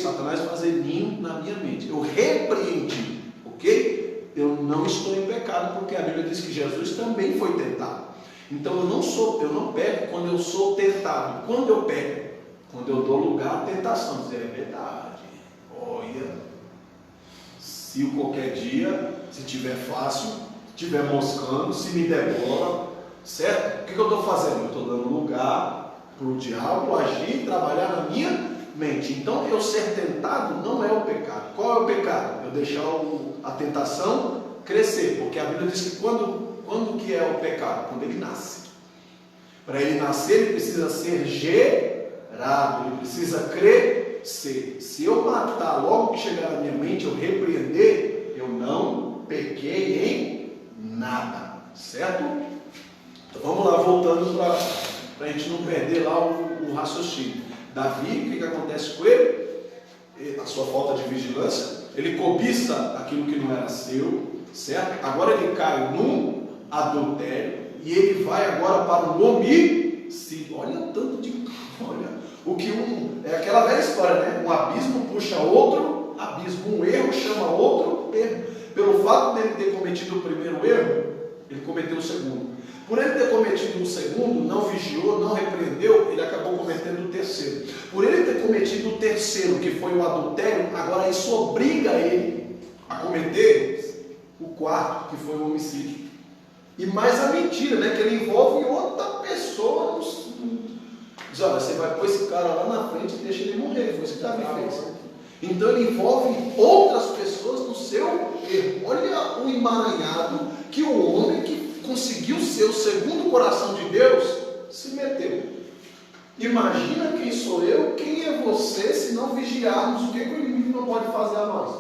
Speaker 2: Satanás fazer ninho na minha mente, eu repreendi, ok? Eu não estou em pecado, porque a Bíblia diz que Jesus também foi tentado. Então eu não peco quando eu sou tentado. Quando eu peco? Quando eu dou lugar à tentação. Dizer, é verdade, olha, se qualquer dia, se tiver fácil, estiver moscando, se me der bola, certo? O que eu estou fazendo? Eu estou dando lugar para o diabo agir e trabalhar na minha mente. Então eu ser tentado não é o pecado. Qual é o pecado? Eu deixar a tentação crescer, porque a Bíblia diz que quando que é o pecado? Quando ele nasce. Para ele nascer, ele precisa ser gerado, ele precisa crescer. Se eu matar logo que chegar na minha mente, eu repreender, eu não pequei em nada, certo? Então vamos lá, voltando para a gente não perder lá o raciocínio. Davi, o que acontece com ele? A sua falta de vigilância, ele cobiça aquilo que não era seu, certo? Agora ele cai num adultério e ele vai agora para o homicídio. Olha tanto de... é aquela velha história, né? Um abismo puxa outro abismo, um erro chama outro erro. Pelo fato dele ter cometido o primeiro erro, ele cometeu o segundo. Por ele ter cometido o segundo, não vigiou, não repreendeu, ele acabou cometendo o terceiro. Por ele ter cometido o terceiro, que foi o adultério, agora isso obriga ele a cometer o quarto, que foi o homicídio. E mais a mentira, né? Que ele envolve outra pessoa. Diz, olha, você vai pôr esse cara lá na frente e deixa ele morrer. Foi isso que Davi fez. Então ele envolve outras pessoas no seu erro. Olha o emaranhado que o homem que conseguiu ser o segundo coração de Deus se meteu. Imagina quem sou eu, quem é você, se não vigiarmos o que o inimigo não pode fazer a nós.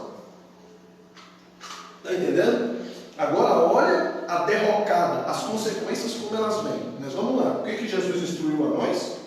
Speaker 2: Está entendendo? Agora olha a derrocada, as consequências como elas vêm. Mas vamos lá, o que Jesus instruiu a nós?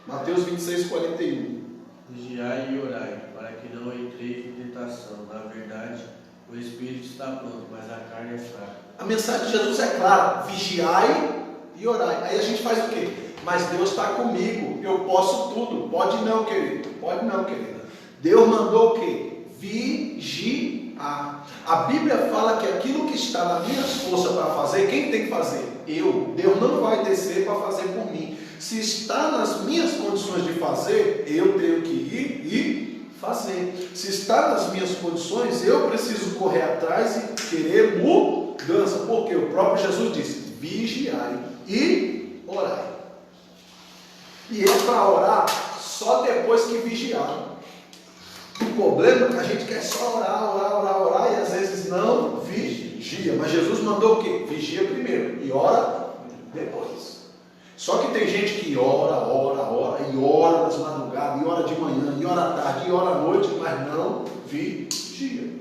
Speaker 2: Mateus 26, 41.
Speaker 3: Vigiai e orai, para que não entreis em tentação. Na verdade, o espírito está pronto, mas a carne é fraca.
Speaker 2: A mensagem de Jesus é clara: vigiai e orai. Aí a gente faz o quê? Mas Deus está comigo, eu posso tudo. Pode não, querido. Pode não, querida. Deus mandou o quê? Vigiar. A Bíblia fala que aquilo que está nas minhas forças para fazer, quem tem que fazer? Eu. Deus não vai descer para fazer por mim. Se está nas minhas condições de fazer, eu tenho que ir e fazer. Se está nas minhas condições, eu preciso correr atrás e querer mudança. Porque o próprio Jesus disse: vigiai e orai. E é para orar só depois que vigiar. O problema é que a gente quer só orar, e às vezes não vigia. Mas Jesus mandou o quê? Vigia primeiro e ora depois. Só que tem gente que ora, e ora nas madrugadas, e ora de manhã, e ora à tarde, e ora à noite, mas não vigia.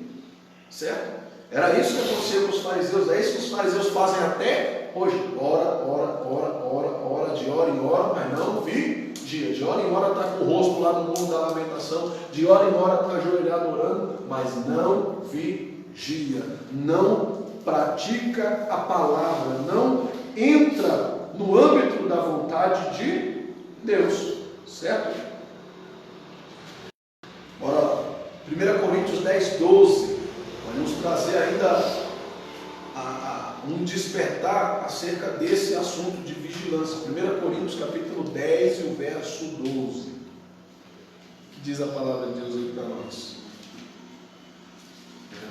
Speaker 2: Certo? Era isso que acontecia com os fariseus, é isso que os fariseus fazem até hoje. Ora, de hora em hora, mas não vigia. De hora em hora está com o rosto lá no mundo da lamentação, de hora em hora está ajoelhado orando, mas não vigia, não pratica a palavra, não entra no âmbito da vontade de Deus, certo? Bora lá, 1 Coríntios 10, 12, vai nos trazer ainda um despertar acerca desse assunto de vigilância. 1 Coríntios capítulo 10 e o verso 12, que diz a palavra de Deus aí para nós.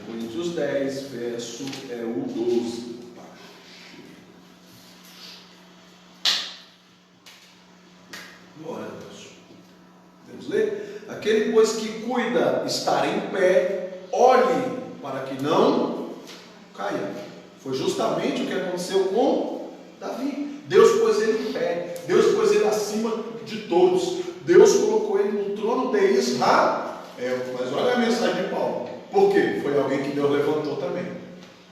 Speaker 2: 1 Coríntios 10, verso o 12. Glória a Deus. Vamos ler? Aquele, pois, que cuida estar em pé, olhe para que não caia. Foi justamente o que aconteceu com Davi. Deus pôs ele em pé, Deus pôs ele acima de todos, Deus colocou ele no trono de Israel. Mas olha a mensagem de Paulo. Por quê? Foi alguém que Deus levantou também.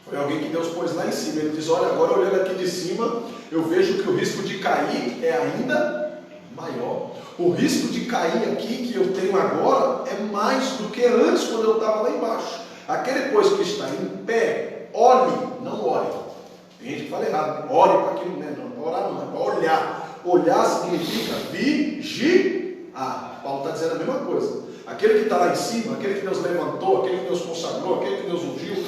Speaker 2: Foi alguém que Deus pôs lá em cima. Ele diz: olha, agora olhando aqui de cima, eu vejo que o risco de cair é ainda maior. O risco de cair aqui que eu tenho agora é mais do que antes, quando eu estava lá embaixo. Aquele, pois, que está em pé, olhe, não ore. Tem gente que fala errado, ore para aquilo, né? Não é para orar, não, é para olhar. Olhar significa vigiar. Paulo está dizendo a mesma coisa. Aquele que está lá em cima, aquele que Deus levantou, aquele que Deus consagrou, aquele que Deus ungiu,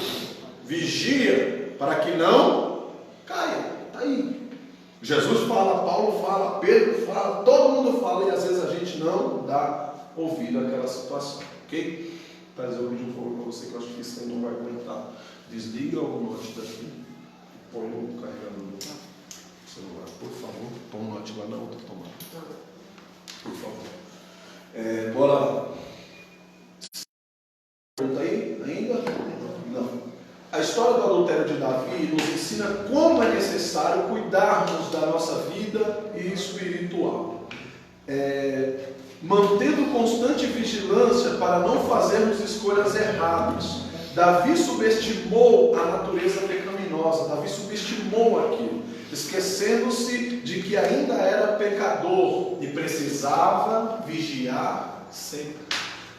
Speaker 2: vigia para que não caia. Está aí. Jesus fala, Paulo fala, Pedro fala, todo mundo fala, e às vezes a gente não dá ouvido àquela situação, ok? Vou trazer o vídeo, por favor, para você, que eu acho que isso aí não vai aguentar. Desliga o note daqui, põe no carregador do celular, por favor. Põe o note lá na outra tomada, por favor. Bora lá. Pergunta aí? Ainda? Não. A história do adultério de Davi nos ensina como é necessário cuidarmos da nossa vida espiritual, mantendo constante vigilância para não fazermos escolhas erradas. Davi subestimou a natureza pecaminosa, Davi subestimou aquilo, esquecendo-se de que ainda era pecador e precisava vigiar sempre.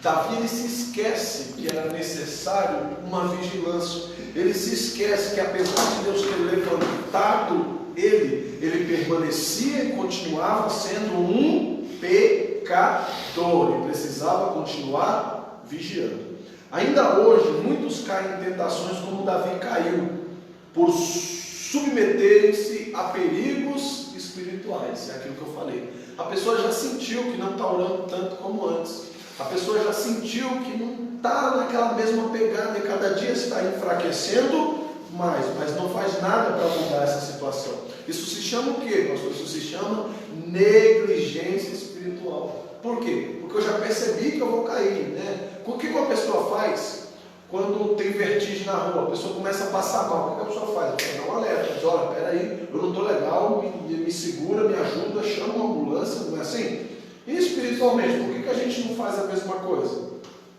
Speaker 2: Davi, ele se esquece que era necessário uma vigilância. Ele se esquece que, apesar de Deus ter levantado ele permanecia e continuava sendo um pecador e precisava continuar vigiando. Ainda hoje, muitos caem em tentações como Davi caiu, por submeterem-se a perigos espirituais. É aquilo que eu falei. A pessoa já sentiu que não está orando tanto como antes. A pessoa já sentiu que não está naquela mesma pegada e cada dia está enfraquecendo mais, mas não faz nada para mudar essa situação. Isso se chama o quê, pastor? Isso se chama negligência espiritual. Por quê? Porque eu já percebi que eu vou cair, né? O que uma pessoa faz quando tem vertigem na rua? A pessoa começa a passar mal. O que a pessoa faz? A pessoa dá um alerta, diz, olha, peraí, eu não estou legal, me segura, me ajuda, chama uma ambulância, não é assim? E espiritualmente, por que a gente não faz a mesma coisa?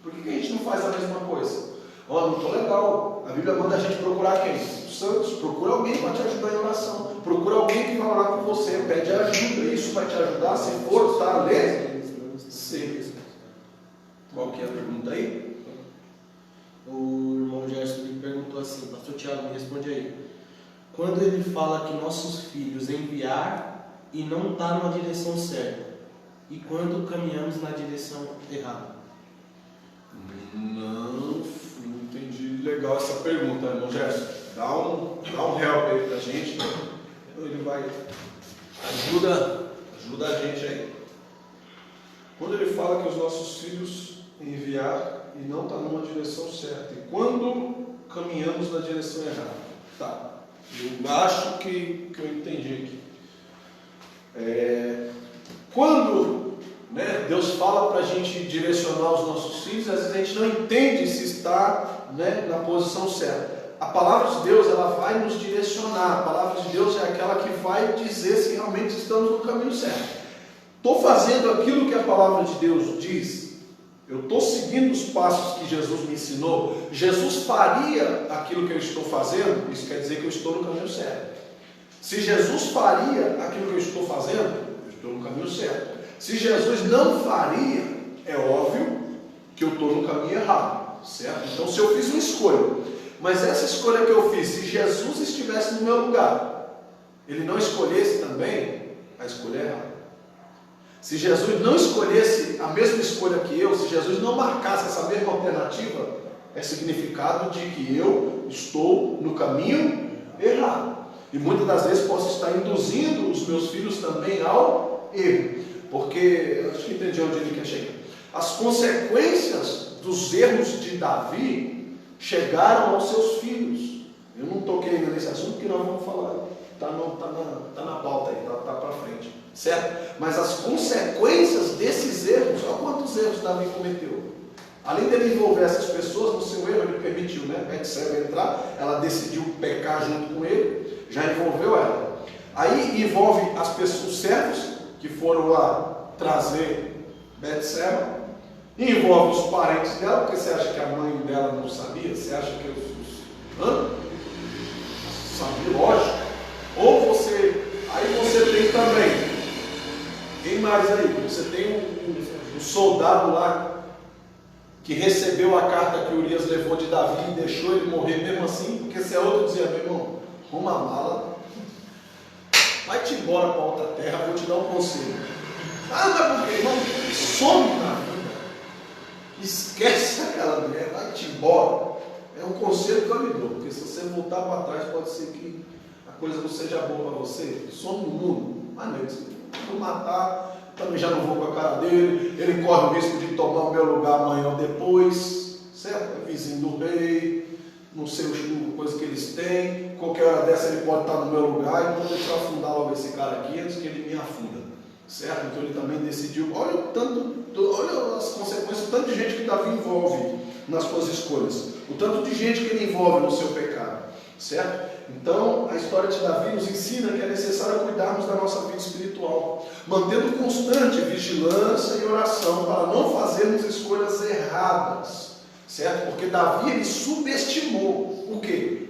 Speaker 2: Por que a gente não faz a mesma coisa? Ó, não estou legal. A Bíblia manda a gente procurar quem? Os santos. Procura alguém para te ajudar em oração. Procura alguém que vai orar com você. Pede ajuda. Isso vai te ajudar. Se for, tá? Lê? Sim. Qual que é a pergunta aí?
Speaker 3: O irmão Gerson me perguntou assim, pastor Tiago, me responde aí. Quando ele fala que nossos filhos enviar e não está numa direção certa, e quando caminhamos na direção errada?
Speaker 2: Não entendi legal essa pergunta, irmão Gerson. Dá um help aí pra gente. Ele vai. Ajuda a gente aí. Quando ele fala que os nossos filhos enviar e não está numa direção certa, e quando caminhamos na direção errada. Tá. Eu acho que eu entendi aqui. Quando Deus fala para a gente direcionar os nossos filhos, às vezes a gente não entende se está na posição certa. A palavra de Deus, ela vai nos direcionar. A palavra de Deus é aquela que vai dizer se realmente estamos no caminho certo. Estou fazendo aquilo que a palavra de Deus diz. Eu estou seguindo os passos que Jesus me ensinou. Jesus faria aquilo que eu estou fazendo. Isso quer dizer que eu estou no caminho certo. Se Jesus faria aquilo que eu estou fazendo, eu estou no caminho certo. Se Jesus não faria, é óbvio que eu estou no caminho errado, certo? Então, se eu fiz uma escolha, mas essa escolha que eu fiz, se Jesus estivesse no meu lugar, ele não escolhesse também, a escolha é errada. Se Jesus não escolhesse a mesma escolha que eu, se Jesus não marcasse essa mesma alternativa, é significado de que eu estou no caminho errado. E muitas das vezes posso estar induzindo os meus filhos também ao erro. Porque, acho que entendi onde ele quer chegar. As consequências dos erros de Davi chegaram aos seus filhos. Eu não toquei ainda nesse assunto, porque nós vamos falar. Está na pauta aí, está para frente. Certo? Mas as consequências desses erros, olha quantos erros Davi cometeu. Além dele envolver essas pessoas no seu erro, ele permitiu, Betseba entrar, ela decidiu pecar junto com ele, já envolveu ela. Aí envolve as pessoas, os servos, que foram lá trazer Betseba, envolve os parentes dela, porque você acha que a mãe dela não sabia? Você acha que sabia, lógico. Ou aí você tem também, quem mais aí? Você tem um soldado lá, que recebeu a carta que Urias levou de Davi e deixou ele morrer mesmo assim, porque se é outro dizia, meu irmão, arruma a mala, vai-te embora para outra terra, vou te dar um conselho. Ah, mas por quê? Irmão, some na vida. Esquece aquela mulher, vai-te embora. É um conselho que eu lhe dou, porque se você voltar para trás, pode ser que a coisa não seja boa para você. Some no mundo. Mas não, se eu matar, também já não vou com a cara dele, ele corre o risco de tomar o meu lugar amanhã ou depois, certo? É vizinho do rei, não sei a coisa que eles têm, qualquer hora dessa ele pode estar no meu lugar, então deixa eu afundar logo esse cara aqui antes que ele me afunda, certo? Então ele também decidiu, olha as consequências, o tanto de gente que Davi envolve nas suas escolhas, o tanto de gente que ele envolve no seu pecado, certo? Então, a história de Davi nos ensina que é necessário cuidarmos da nossa vida espiritual, mantendo constante vigilância e oração para não fazermos escolhas erradas, certo? Porque Davi, ele subestimou o quê?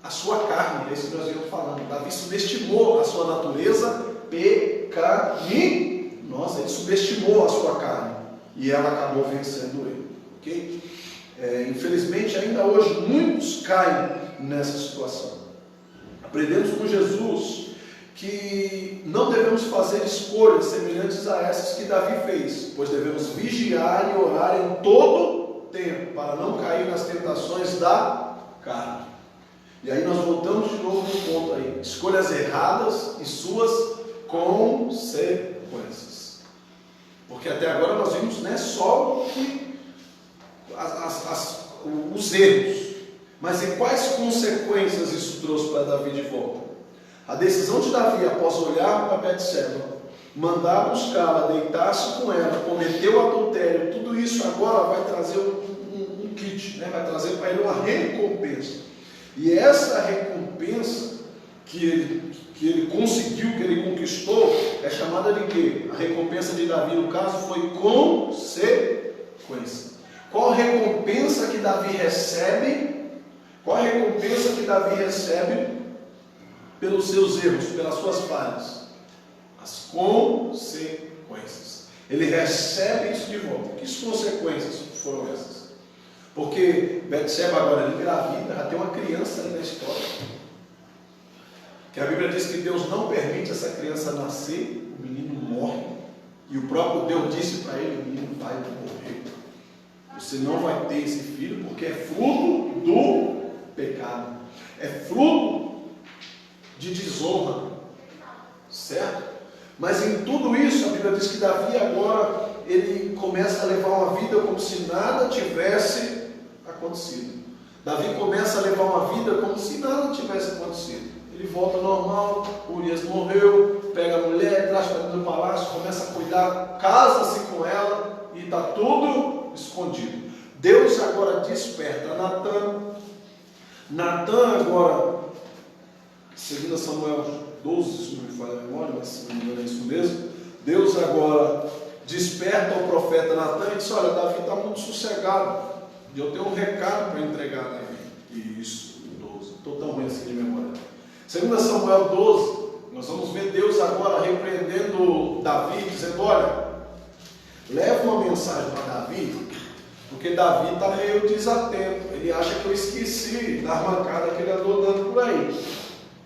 Speaker 2: A sua carne, é isso que nós estamos falando. Davi subestimou a sua natureza pecaminosa, ele subestimou a sua carne e ela acabou vencendo ele, ok? Infelizmente, ainda hoje, muitos caem nessa situação. Aprendemos com Jesus que não devemos fazer escolhas semelhantes a essas que Davi fez, pois devemos vigiar e orar em todo tempo, para não cair nas tentações da carne. E aí nós voltamos de novo no ponto aí, escolhas erradas e suas consequências. Porque até agora nós vimos, né, só os erros. Mas em quais consequências isso trouxe para Davi de volta? A decisão de Davi, após olhar para Betseba, mandar buscá-la, deitar-se com ela, cometer o adultério, tudo isso agora vai trazer um kit, né? Vai trazer para ele uma recompensa. E essa recompensa que ele conseguiu, que ele conquistou, é chamada de quê? A recompensa de Davi, no caso, foi consequência. Qual a recompensa que Davi recebe? Qual a recompensa que Davi recebe pelos seus erros, pelas suas falhas? As consequências. Ele recebe isso de volta. Que consequências foram essas? Porque Betseba agora engravida, já tem uma criança ali na história. Que a Bíblia diz que Deus não permite essa criança nascer, o menino morre. E o próprio Deus disse para ele, o menino vai morrer. Você não vai ter esse filho porque é fruto do pecado, é fruto de desonra, certo? Mas em tudo isso, a Bíblia diz que Davi agora, ele começa a levar uma vida como se nada tivesse acontecido. Davi começa a levar uma vida como se nada tivesse acontecido. Ele volta normal, Urias morreu, pega a mulher, traz para dentro do palácio, começa a cuidar, casa-se com ela e está tudo escondido. Deus agora desperta Natan agora, 2 Samuel 12, se não me falha a memória, mas se não me engano é isso mesmo. Deus agora desperta o profeta Natan e diz: olha, Davi está muito sossegado, e eu tenho um recado para entregar a Davi. Isso, 12, estou tão ruim assim de memória. 2 Samuel 12, nós vamos ver Deus agora repreendendo Davi, dizendo: olha, leva uma mensagem para Davi, porque Davi está meio desatento. Ele acha que eu esqueci da arrancada que ele andou dando por aí.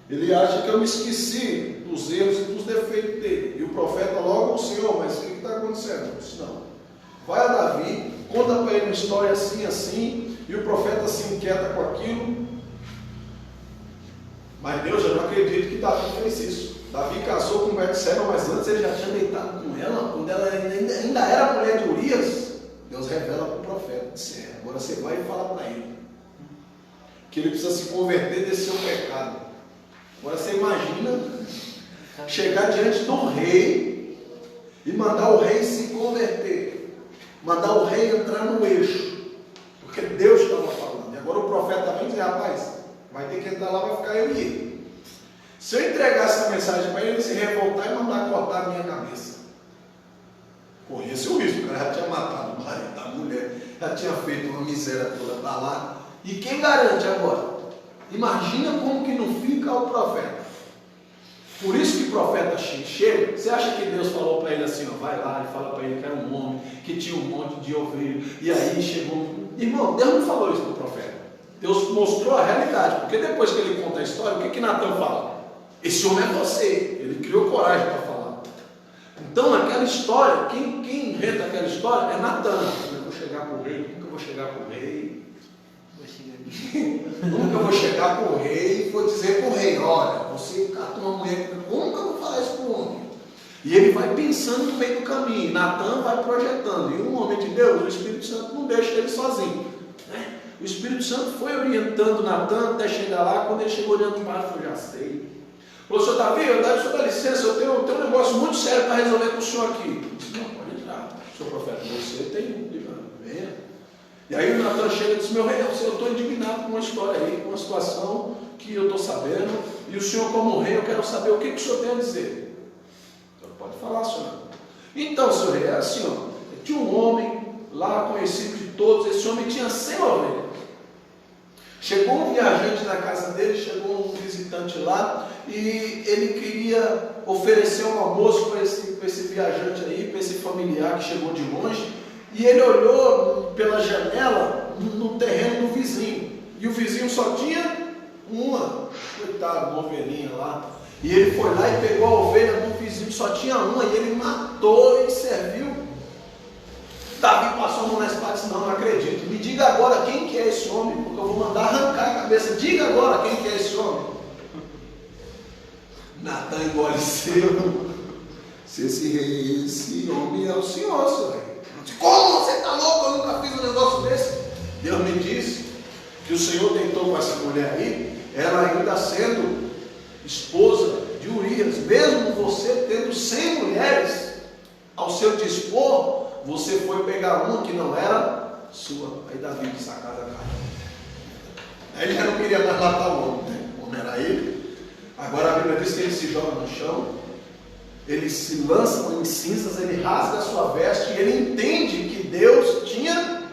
Speaker 2: Ele acha que eu me esqueci dos erros e dos defeitos dele. E o profeta logo: o Senhor, mas o que está acontecendo? Eu disse: não. Vai a Davi, conta para ele uma história assim, assim, e o profeta se inquieta com aquilo. Mas Deus, já não acredito que Davi fez isso. Davi casou com Betseba, mas antes ele já tinha deitado com ela, quando ela ainda era mulher de Urias. Deus revela para o profeta, disse: agora você vai e fala para ele que ele precisa se converter desse seu pecado. Agora você imagina chegar diante do rei e mandar o rei se converter, mandar o rei entrar no eixo, porque Deus estava falando. E agora o profeta vem dizer: rapaz, vai ter que entrar lá, vai ficar eu e ele. Se eu entregar essa mensagem para ele se revoltar e mandar cortar a minha cabeça, corria seu risco. O cara já tinha matado o marido da mulher, já tinha feito uma miséria toda para lá. E quem garante agora? Imagina como que não fica o profeta. Por isso que o profeta chega. Você acha que Deus falou para ele assim: ó, vai lá e fala para ele que era um homem, que tinha um monte de ovelha, e aí chegou. Irmão, Deus não falou isso para o profeta. Deus mostrou a realidade, porque depois que ele conta a história, o que Natan fala? Esse homem é você. Ele criou coragem para falar. Então aquela história, quem inventa aquela história é Natan. Eu vou chegar para o rei, como que eu vou chegar para o rei? Como que eu vou chegar para o rei e vou dizer para o rei, olha, você cata uma mulher, como que eu vou falar isso para o homem? E ele vai pensando no meio do caminho, Natan vai projetando, e um homem de Deus, o Espírito Santo não deixa ele sozinho, né? O Espírito Santo foi orientando Natan até chegar lá. Quando ele chegou olhando para baixo, eu já sei. Falou, senhor Davi, o senhor dá licença, eu tenho um negócio muito sério para resolver com o senhor aqui. Eu disse, não, pode entrar, senhor profeta, você tem um livro, venha. E aí o Natan chega e diz, meu rei, eu estou indignado com uma história aí, com uma situação que eu estou sabendo, e o senhor como rei, eu quero saber o que o senhor tem a dizer. Então, pode falar, senhor. Então, senhor rei, é assim, ó, tinha um homem lá conhecido de todos, esse homem tinha 100 ovelhas. Chegou um viajante na casa dele, chegou um visitante lá, e ele queria oferecer um almoço para esse viajante aí, para esse familiar que chegou de longe, e ele olhou pela janela no terreno do vizinho, e o vizinho só tinha uma, coitado, uma ovelhinha lá, e ele foi lá e pegou a ovelha do vizinho, só tinha uma, e ele matou e serviu. Davi passou a mão na espada e disse, não acredito, me diga agora quem que é esse homem, porque eu vou mandar arrancar a cabeça, diga agora quem que é esse homem. Natan engole seco, se esse homem é o senhor, senhor rei. Como você está louco, eu nunca fiz um negócio desse. Deus me disse que o Senhor deitou com essa mulher aí, ela ainda sendo esposa de Urias, mesmo você tendo 100 mulheres ao seu dispor, você foi pegar uma que não era sua. Aí Davi de sacada cai. Aí ele já não queria mais matar o homem, né? O homem era ele. Agora a Bíblia diz que ele se joga no chão, ele se lança em cinzas, ele rasga a sua veste e ele entende que Deus tinha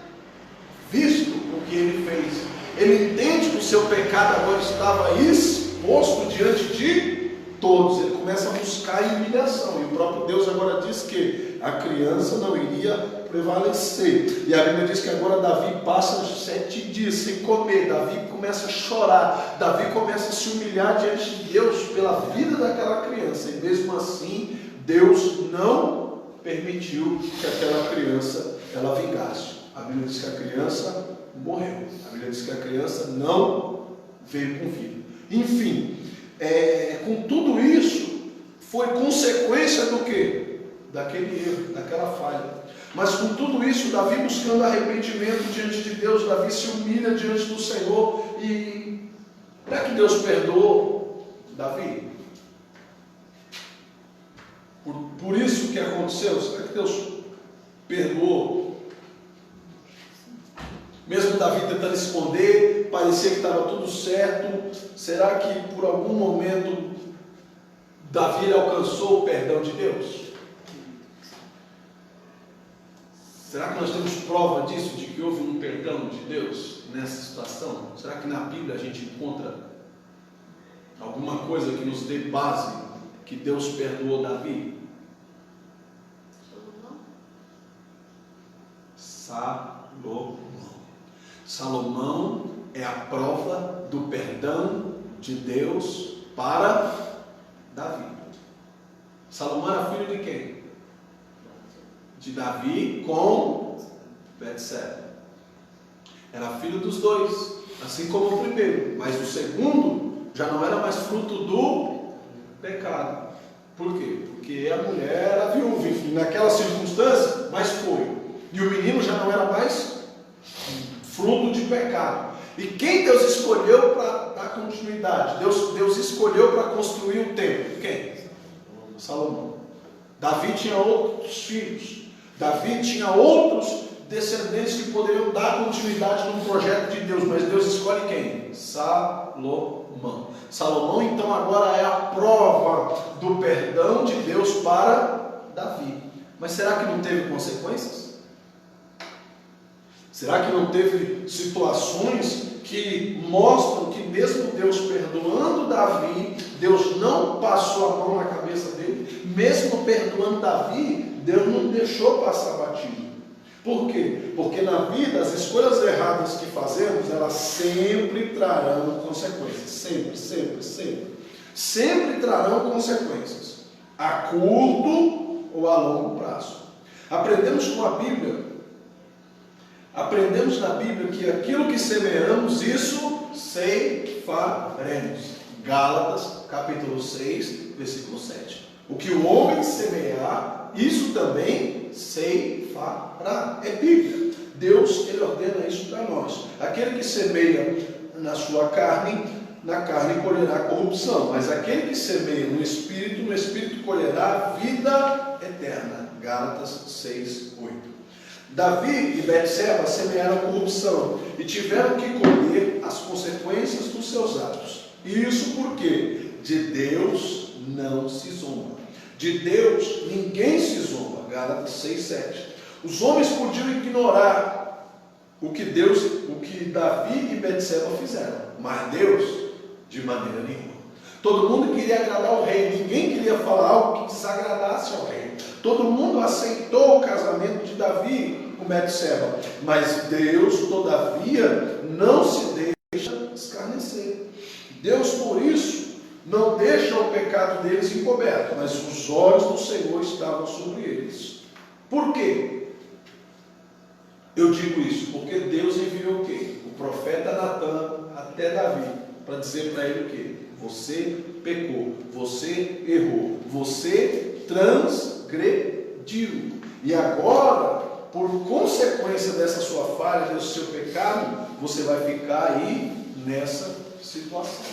Speaker 2: visto o que ele fez. Ele entende que o seu pecado agora estava exposto diante de todos. Ele começa a buscar a humilhação. E o próprio Deus agora diz que a criança não iria prevalecer. E a Bíblia diz que agora Davi passa 7 dias sem comer. Davi começa a chorar. Davi começa a se humilhar diante de Deus pela vida daquela criança. E mesmo assim, Deus não permitiu que aquela criança ela vingasse. A Bíblia diz que a criança morreu. A Bíblia diz que a criança não veio com vida. Enfim, com tudo isso, foi consequência do quê? Daquele erro, daquela falha. Mas com tudo isso, Davi buscando arrependimento diante de Deus, Davi se humilha diante do Senhor. E será que Deus perdoou Davi? Por isso que aconteceu? Será que Deus perdoou? Mesmo Davi tentando esconder, parecia que estava tudo certo. Será que por algum momento Davi alcançou o perdão de Deus? Será que nós temos prova disso, de que houve um perdão de Deus nessa situação? Será que na Bíblia a gente encontra alguma coisa que nos dê base que Deus perdoou Davi? Salomão é a prova do perdão de Deus para Davi. Salomão era filho de quem? De Davi com Betseba. Era filho dos dois, assim como o primeiro, mas o segundo já não era mais fruto do pecado. Por quê? Porque a mulher era viúva, enfim, naquela circunstância, mas foi. E o menino já não era mais fruto de pecado. E quem Deus escolheu para dar continuidade? Deus escolheu para construir o templo. Quem? Salomão. Davi tinha outros filhos. Davi tinha outros descendentes que poderiam dar continuidade no projeto de Deus. Mas Deus escolhe quem? Salomão. Salomão então agora é a prova do perdão de Deus para Davi. Mas será que não teve consequências? Será que não teve situações que mostram que mesmo Deus perdoando Davi, Deus não passou a mão na cabeça dele? Mesmo perdoando Davi, Deus não deixou passar batido. Por quê? Porque na vida as escolhas erradas que fazemos, elas sempre trarão consequências. Sempre, sempre, sempre. Sempre trarão consequências. A curto ou a longo prazo. Aprendemos com a Bíblia. Aprendemos na Bíblia que aquilo que semeamos, isso ceifaremos. Gálatas, capítulo 6, versículo 7. O que o homem semear, isso também ceifará. É Bíblia. Deus, Ele ordena isso para nós. Aquele que semeia na sua carne, na carne colherá corrupção. Mas aquele que semeia no Espírito colherá vida eterna. Gálatas 6, 8. Davi e Betseba semearam corrupção e tiveram que colher as consequências dos seus atos. E isso porque de Deus não se zomba. De Deus ninguém se zomba. Gálatas 6, 7. Os homens podiam ignorar o que Davi e Betseba fizeram, mas Deus, de maneira nenhuma. Todo mundo queria agradar o rei, ninguém queria falar algo que desagradasse ao rei. Todo mundo aceitou o casamento de Davi com Betseba, mas Deus, todavia, não se deixa escarnecer. Deus, por isso, não deixa o pecado deles encoberto, mas os olhos do Senhor estavam sobre eles. Por quê? Eu digo isso porque Deus enviou o quê? O profeta Natan até Davi, para dizer para ele o quê? Você pecou, você errou, você transgrediu. E agora, por consequência dessa sua falha, desse seu pecado, você vai ficar aí nessa situação.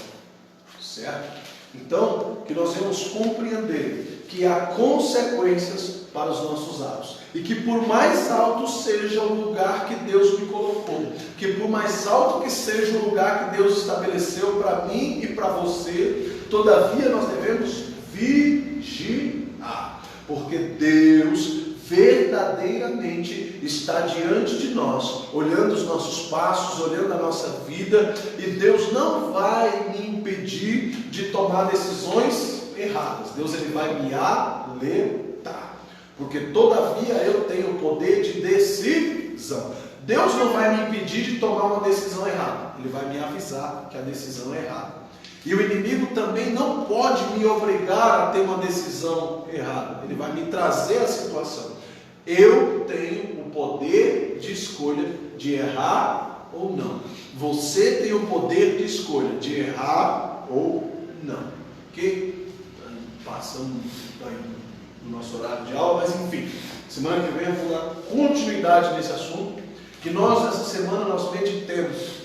Speaker 2: Certo? Então, que nós vamos compreender que há consequências para os nossos atos. E que por mais alto seja o lugar que Deus me colocou, que por mais alto que seja o lugar que Deus estabeleceu para mim e para você, todavia nós devemos vigiar. Porque Deus verdadeiramente está diante de nós, olhando os nossos passos, olhando a nossa vida, e Deus não vai me impedir de tomar decisões erradas. Deus, Ele vai me alertar, porque todavia eu tenho o poder de decisão. Deus não vai me impedir de tomar uma decisão errada, Ele vai me avisar que a decisão é errada. E o inimigo também não pode me obrigar a ter uma decisão errada, ele vai me trazer a situação. Eu tenho o poder de escolha de errar ou não. Você tem o poder de escolha de errar ou não. Ok? Passamos no nosso horário de aula, mas enfim, semana que vem eu vou dar continuidade nesse assunto. Que nós, essa semana, nós meditemos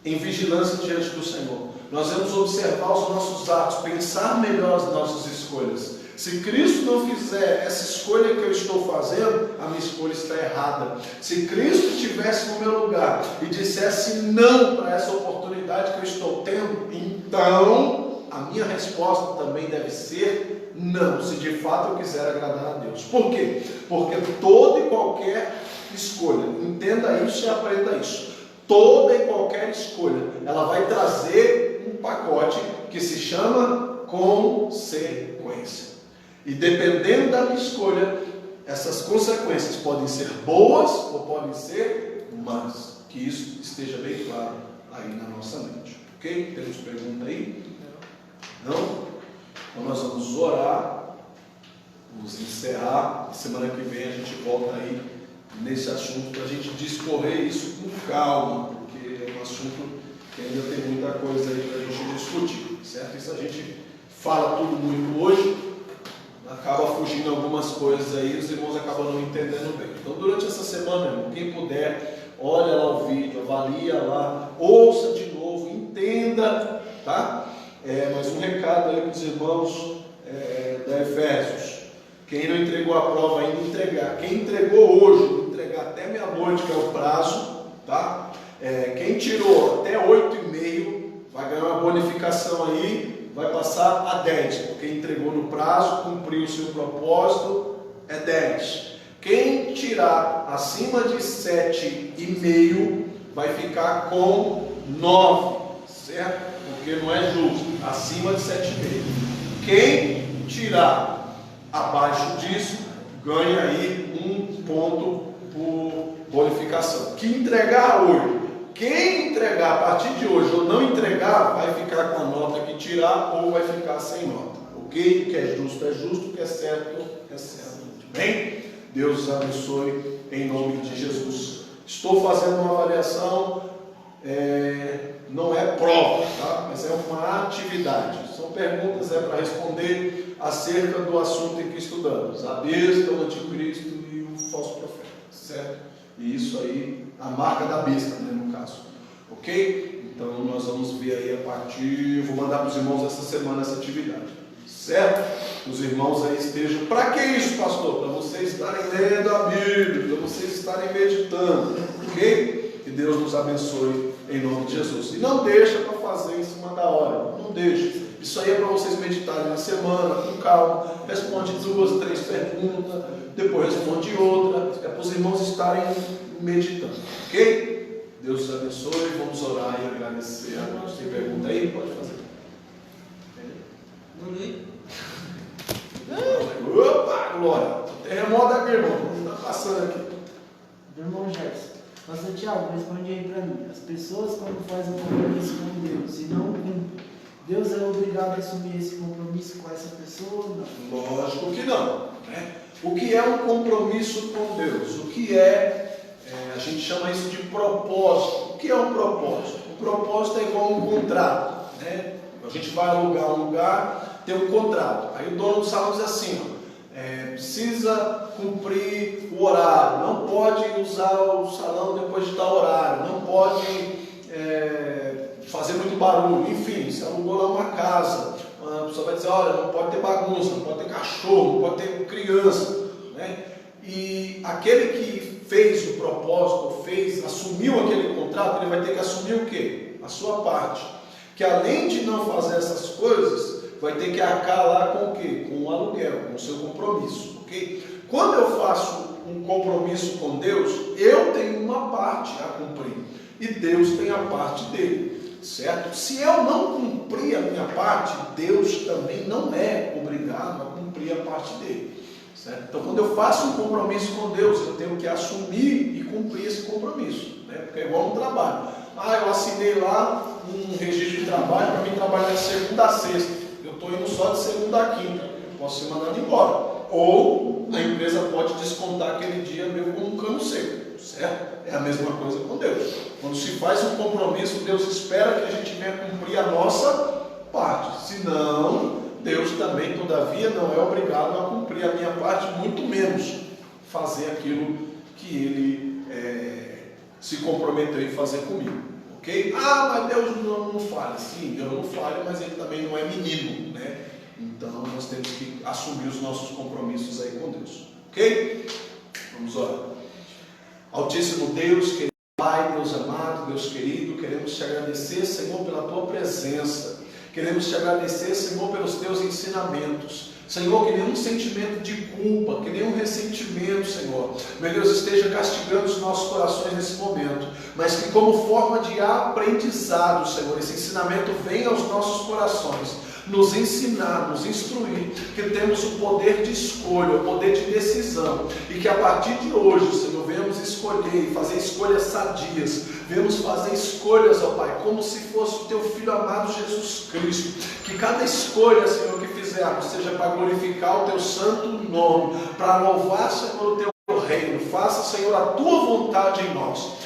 Speaker 2: em vigilância diante do Senhor. Nós vamos observar os nossos atos, pensar melhor as nossas escolhas. Se Cristo não fizer essa escolha que eu estou fazendo, a minha escolha está errada. Se Cristo estivesse no meu lugar e dissesse não para essa oportunidade que eu estou tendo, então a minha resposta também deve ser não, se de fato eu quiser agradar a Deus. Por quê? Porque toda e qualquer escolha, entenda isso e aprenda isso, toda e qualquer escolha, ela vai trazer um pacote que se chama consequência. E dependendo da minha escolha, essas consequências podem ser boas ou podem ser más. Que isso esteja bem claro aí na nossa mente. Ok? Temos pergunta aí? Não? Então nós vamos orar, vamos encerrar. Semana que vem a gente volta aí nesse assunto para a gente discorrer isso com calma, porque é um assunto que ainda tem muita coisa aí para a gente discutir, certo? Isso a gente fala tudo muito hoje, acaba fugindo algumas coisas aí, os irmãos acabam não entendendo bem. Então durante essa semana, irmão, quem puder, olha lá o vídeo, avalia lá, ouça de novo, entenda, tá? Mas um recado aí para os irmãos da Efésios. Quem não entregou a prova ainda, entregar. Quem entregou hoje, entregar até meia-noite, que é o prazo, tá? Quem tirou até 8h30, vai ganhar uma bonificação aí, vai passar a 10, porque entregou no prazo, cumpriu o seu propósito, é 10. Quem tirar acima de 7,5, vai ficar com 9, certo? Porque não é justo, acima de 7,5. Quem tirar abaixo disso, ganha aí 1 ponto bonificação. Que entregar hoje, quem entregar a partir de hoje ou não entregar, vai ficar com a nota que tirar ou vai ficar sem nota. Ok? O que é justo, o que é certo, é certo. Bem? Deus os abençoe em nome de Jesus. Estou fazendo uma avaliação, não é prova, tá? Mas é uma atividade. São perguntas para responder acerca do assunto em que estudamos. A besta, o anticristo e o falso profeta. Certo? E isso aí, a marca da besta, né, no caso. Ok? Então nós vamos ver aí a partir. Eu vou mandar para os irmãos essa semana essa atividade. Certo? Os irmãos aí estejam. Para que isso, pastor? Para vocês estarem lendo a Bíblia, para vocês estarem meditando. Ok? Que Deus nos abençoe em nome de Jesus. E não deixa para fazer em cima da hora. Não deixa. Isso aí é para vocês meditarem na semana, com calma. Responde 2, 3 perguntas. Depois responde outra. É para os irmãos estarem meditando. Ok? Deus os abençoe. Vamos orar e agradecer. Tem pergunta aí? Pode fazer. Opa, glória! Terremoto aqui, irmão. Está passando aqui.
Speaker 1: Do irmão Gerson. Pastor Tiago, responde aí para mim. As pessoas, quando fazem um compromisso com Deus e não cumprem, Deus é obrigado a assumir esse compromisso com essa pessoa? Não?
Speaker 2: Lógico que não. Né? O que é um compromisso com Deus? O que a gente chama isso de propósito. O que é um propósito? O propósito é igual a um contrato. Né? A gente vai alugar um lugar, tem um contrato. Aí o dono do salão diz assim, precisa cumprir o horário, não pode usar o salão depois de tal horário, não pode fazer muito barulho, enfim, se alugou lá uma casa, a pessoa vai dizer, olha, não pode ter bagunça, não pode ter cachorro, não pode ter criança, né? E aquele que fez o propósito, assumiu aquele contrato, ele vai ter que assumir o quê? A sua parte, que além de não fazer essas coisas, vai ter que arcar lá com o quê? Com o aluguel, com o seu compromisso, ok? Quando eu faço um compromisso com Deus, eu tenho uma parte a cumprir e Deus tem a parte dele, certo? Se eu não cumprir a minha parte, Deus também não é obrigado a cumprir a parte dele, certo? Então, quando eu faço um compromisso com Deus, eu tenho que assumir e cumprir esse compromisso, né? Porque é igual um trabalho. Eu assinei lá um registro de trabalho para mim trabalhar de segunda a sexta. Eu estou indo só de segunda a quinta. Eu posso ser mandado embora. Ou a empresa pode descontar aquele dia meu como um cano seco. Certo? É a mesma coisa com Deus. Quando se faz um compromisso, Deus espera que a gente venha cumprir a nossa parte. Senão, Deus também, todavia, não é obrigado a cumprir a minha parte, muito menos fazer aquilo que Ele se comprometeu em fazer comigo. Ok? Mas Deus não falha. Sim, Deus não falha, mas Ele também não é menino, né? Então nós temos que assumir os nossos compromissos aí com Deus. Ok? Vamos orar. Altíssimo Deus, querido Pai, Deus amado, Deus querido, queremos te agradecer, Senhor, pela tua presença. Queremos te agradecer, Senhor, pelos teus ensinamentos. Senhor, que nenhum sentimento de culpa, que nenhum ressentimento, Senhor, meu Deus, esteja castigando os nossos corações nesse momento, mas que como forma de aprendizado, Senhor, esse ensinamento venha aos nossos corações, nos ensinar, nos instruir, que temos o poder de escolha, o poder de decisão, e que a partir de hoje, Senhor, venhamos escolher e fazer escolhas sadias, venhamos fazer escolhas, ó Pai, como se fosse o teu Filho amado Jesus Cristo, que cada escolha, Senhor, que fizermos seja para glorificar o teu santo nome, para louvar, Senhor, o teu reino. Faça, Senhor, a tua vontade em nós.